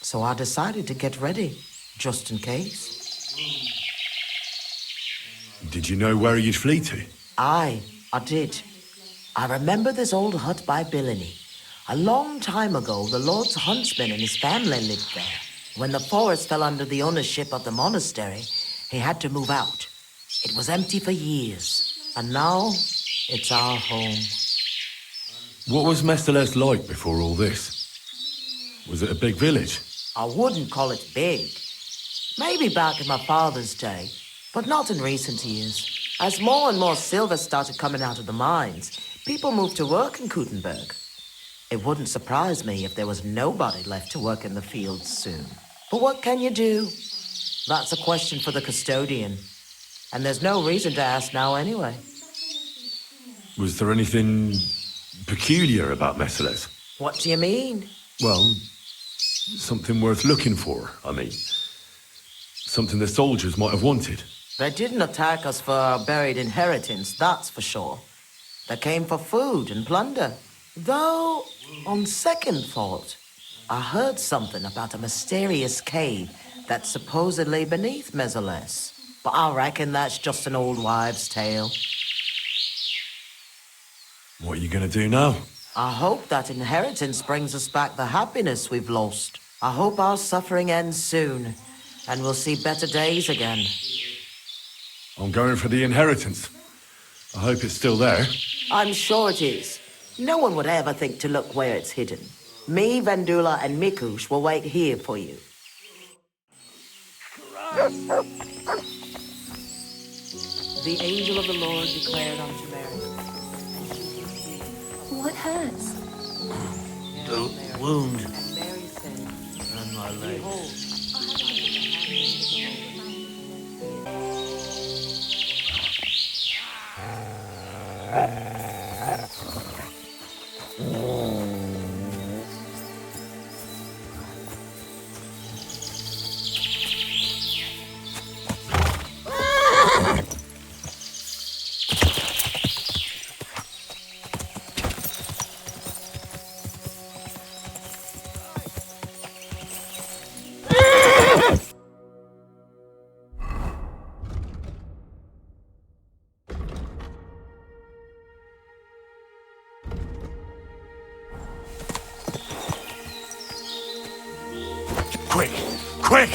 [SPEAKER 3] So I decided to get ready, just in case.
[SPEAKER 2] Did you know where you'd flee to?
[SPEAKER 3] I did. I remember this old hut by Billiny. A long time ago, the Lord's huntsman and his family lived there. When the forest fell under the ownership of the monastery, he had to move out. It was empty for years, and now it's our home.
[SPEAKER 2] What was Meseles like before all this? Was it a big village?
[SPEAKER 3] I wouldn't call it big. Maybe back in my father's day, but not in recent years. As more and more silver started coming out of the mines, people moved to work in Kutenberg. It wouldn't surprise me if there was nobody left to work in the fields soon. But what can you do? That's a question for the custodian. And there's no reason to ask now anyway.
[SPEAKER 2] Was there anything peculiar about Meseles?
[SPEAKER 3] What do you mean?
[SPEAKER 2] Well, something worth looking for, I mean. Something the soldiers might have wanted.
[SPEAKER 3] They didn't attack us for our buried inheritance, that's for sure. They came for food and plunder. Though, on second thought, I heard something about a mysterious cave that's supposedly beneath Meseles. But I reckon that's just an old wives' tale.
[SPEAKER 2] What are you gonna do now?
[SPEAKER 3] I hope that inheritance brings us back the happiness we've lost. I hope our suffering ends soon, and we'll see better days again.
[SPEAKER 2] I'm going for the inheritance. I hope it's still there.
[SPEAKER 3] I'm sure it is. No one would ever think to look where it's hidden. Me, Vendula, and Mikush will wait here for you. The angel of the Lord declared unto Mary.
[SPEAKER 14] What hurts?
[SPEAKER 9] The wound. And my legs.
[SPEAKER 2] Quick! Quick!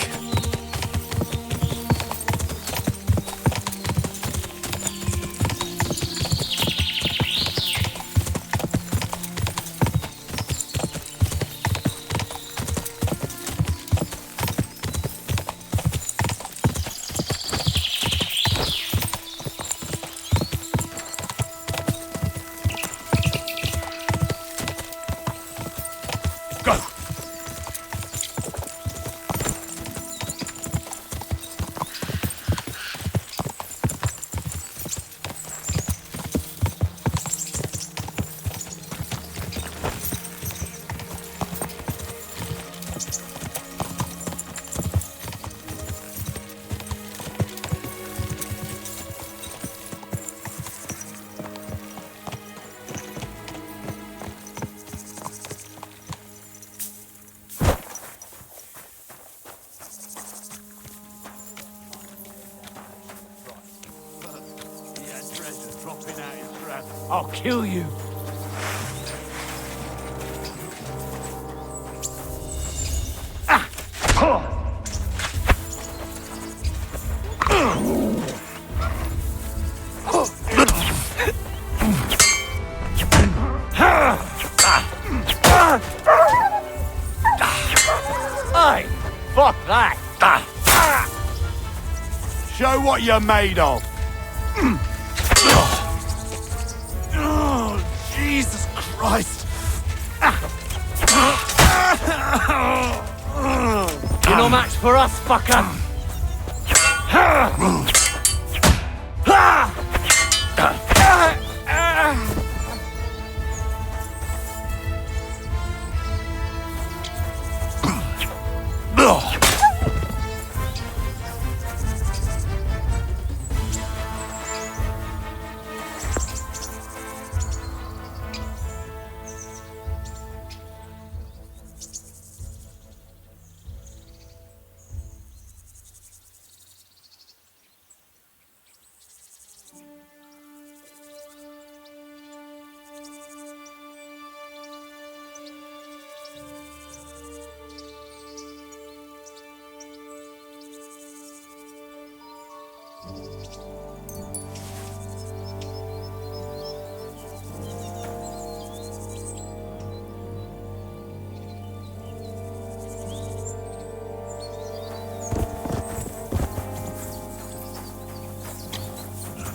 [SPEAKER 2] Go!
[SPEAKER 9] I'll kill you.
[SPEAKER 2] Hey! Fuck that! Show what you're made of! Oh, Jesus Christ!
[SPEAKER 9] You're no match for us, fucker!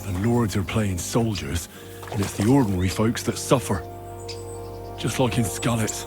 [SPEAKER 2] The lords are playing soldiers, and it's the ordinary folks that suffer. Just like in Scarlet's.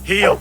[SPEAKER 2] Heal!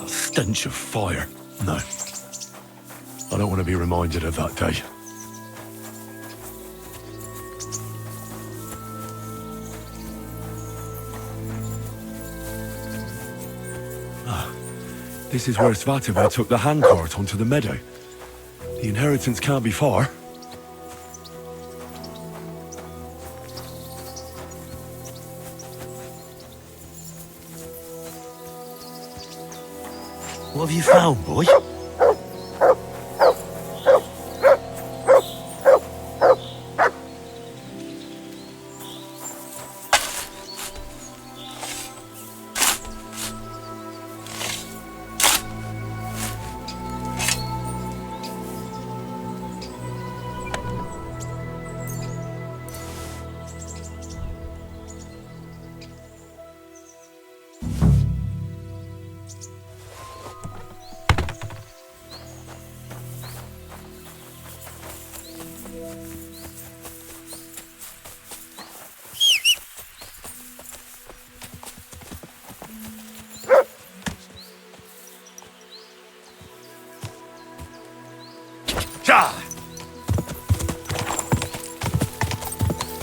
[SPEAKER 2] Stench of fire. No. I don't want to be reminded of that day. This is where Svativer took the handcart onto the meadow. The inheritance can't be far. What have you found, boy?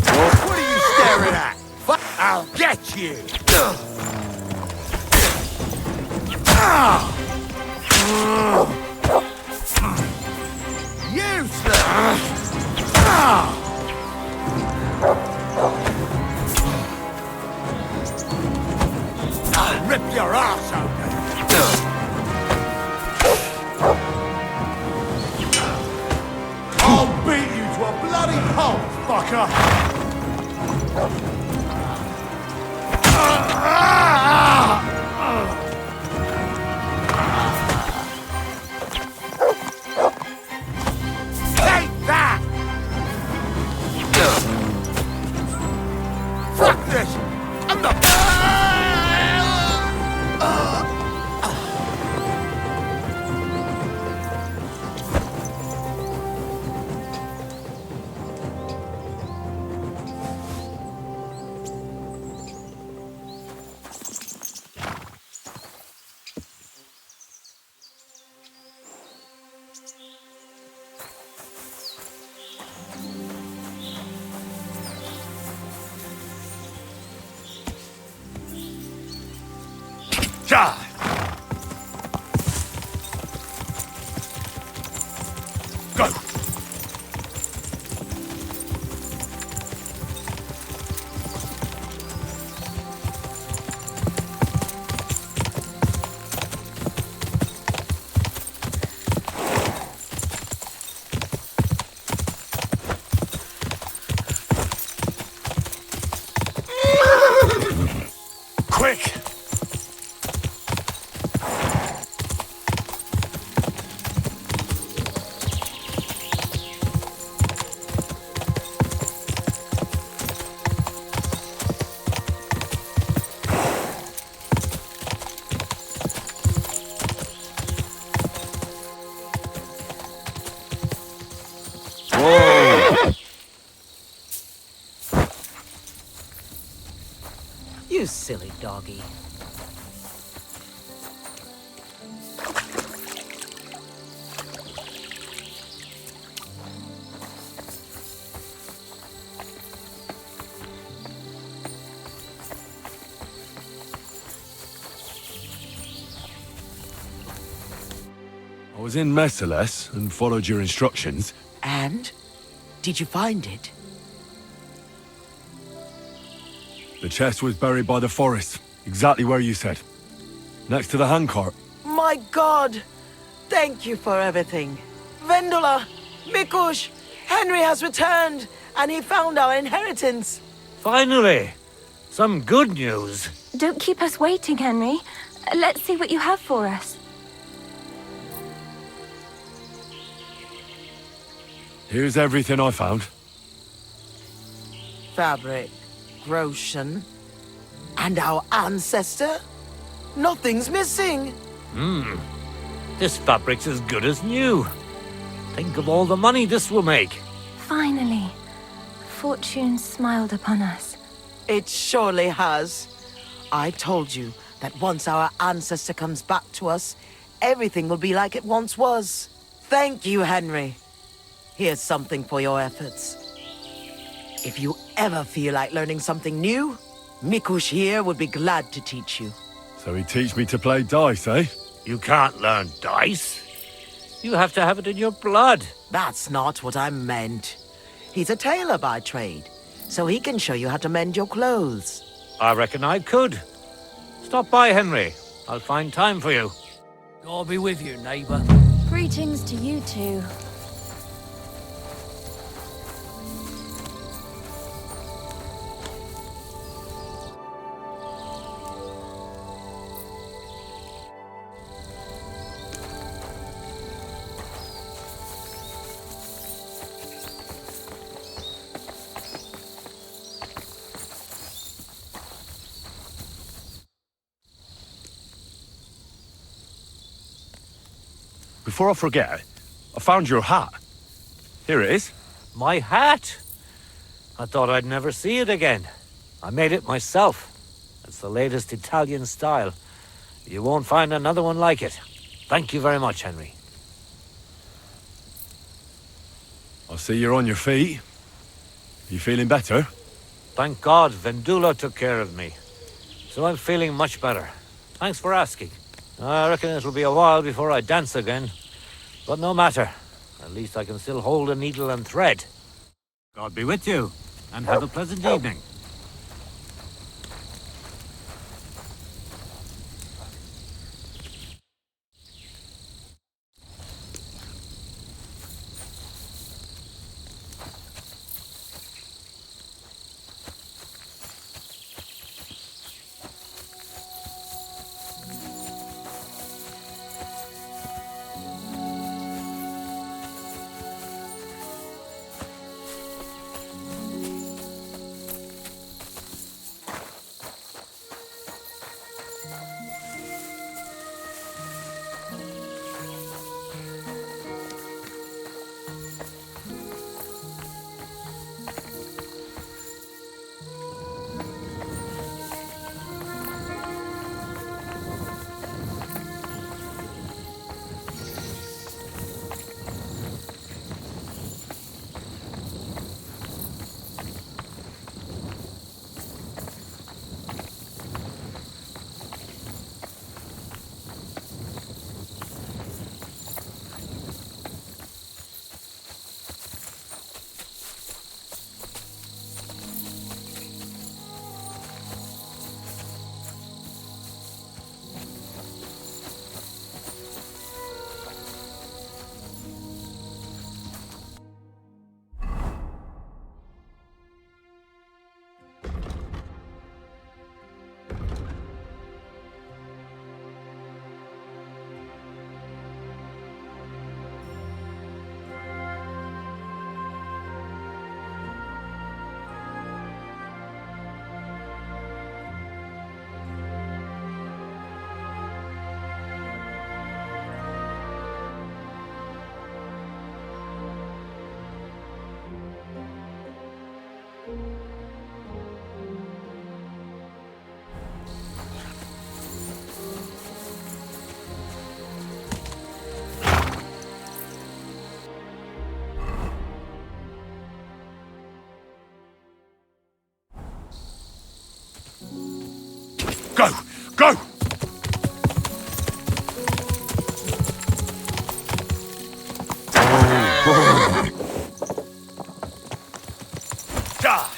[SPEAKER 16] What are you staring at? I'll get you! Useless! I'll rip your ass open! I'll beat you to a bloody pulp, fucker! Take that! Fuck this! I'm the... Go!
[SPEAKER 9] silly doggy.
[SPEAKER 2] I was in Merciless and followed your instructions.
[SPEAKER 3] And? Did you find it?
[SPEAKER 2] The chest was buried by the forest, exactly where you said. Next to the handcart.
[SPEAKER 3] My God! Thank you for everything. Vendula, Mikush, Henry has returned, and he found our inheritance.
[SPEAKER 9] Finally! Some good news.
[SPEAKER 14] Don't keep us waiting, Henry. Let's see what you have for us.
[SPEAKER 2] Here's everything I found.
[SPEAKER 3] Fabric, Roshan, and our ancestor? Nothing's missing.
[SPEAKER 9] This fabric's as good as new. Think of all the money this will make.
[SPEAKER 14] Finally, fortune smiled upon us.
[SPEAKER 3] It surely has. I told you that once our ancestor comes back to us, everything will be like it once was. Thank you, Henry. Here's something for your efforts. If you ever feel like learning something new, Mikush here would be glad to teach you.
[SPEAKER 2] So he teach me to play dice, eh?
[SPEAKER 9] You can't learn dice. You have to have it in your blood.
[SPEAKER 3] That's not what I meant. He's a tailor by trade, so he can show you how to mend your clothes.
[SPEAKER 9] I reckon I could. Stop by, Henry. I'll find time for you.
[SPEAKER 4] God be with you, neighbour.
[SPEAKER 14] Greetings to you too.
[SPEAKER 2] Before I forget, I found your hat. Here it is.
[SPEAKER 9] My hat? I thought I'd never see it again. I made it myself. It's the latest Italian style. You won't find another one like it. Thank you very much, Henry.
[SPEAKER 2] I see you're on your feet. You feeling better?
[SPEAKER 9] Thank God Vendula took care of me. So I'm feeling much better. Thanks for asking. I reckon it'll be a while before I dance again. But no matter. At least I can still hold a needle and thread. God be with you, and have a pleasant evening.
[SPEAKER 11] Go!
[SPEAKER 18] Die!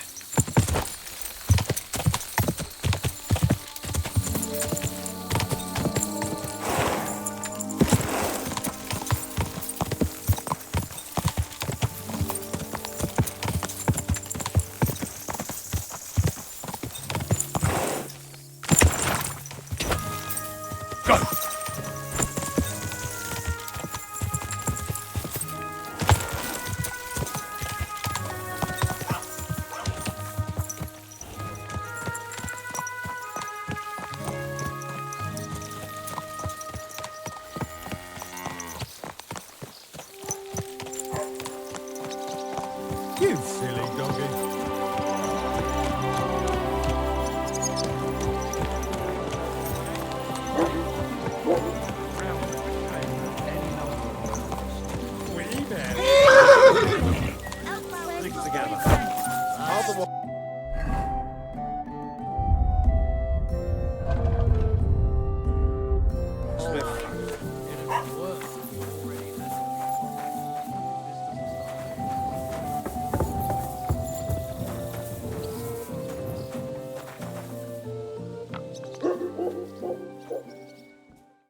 [SPEAKER 15] You silly doggy.
[SPEAKER 2] Together.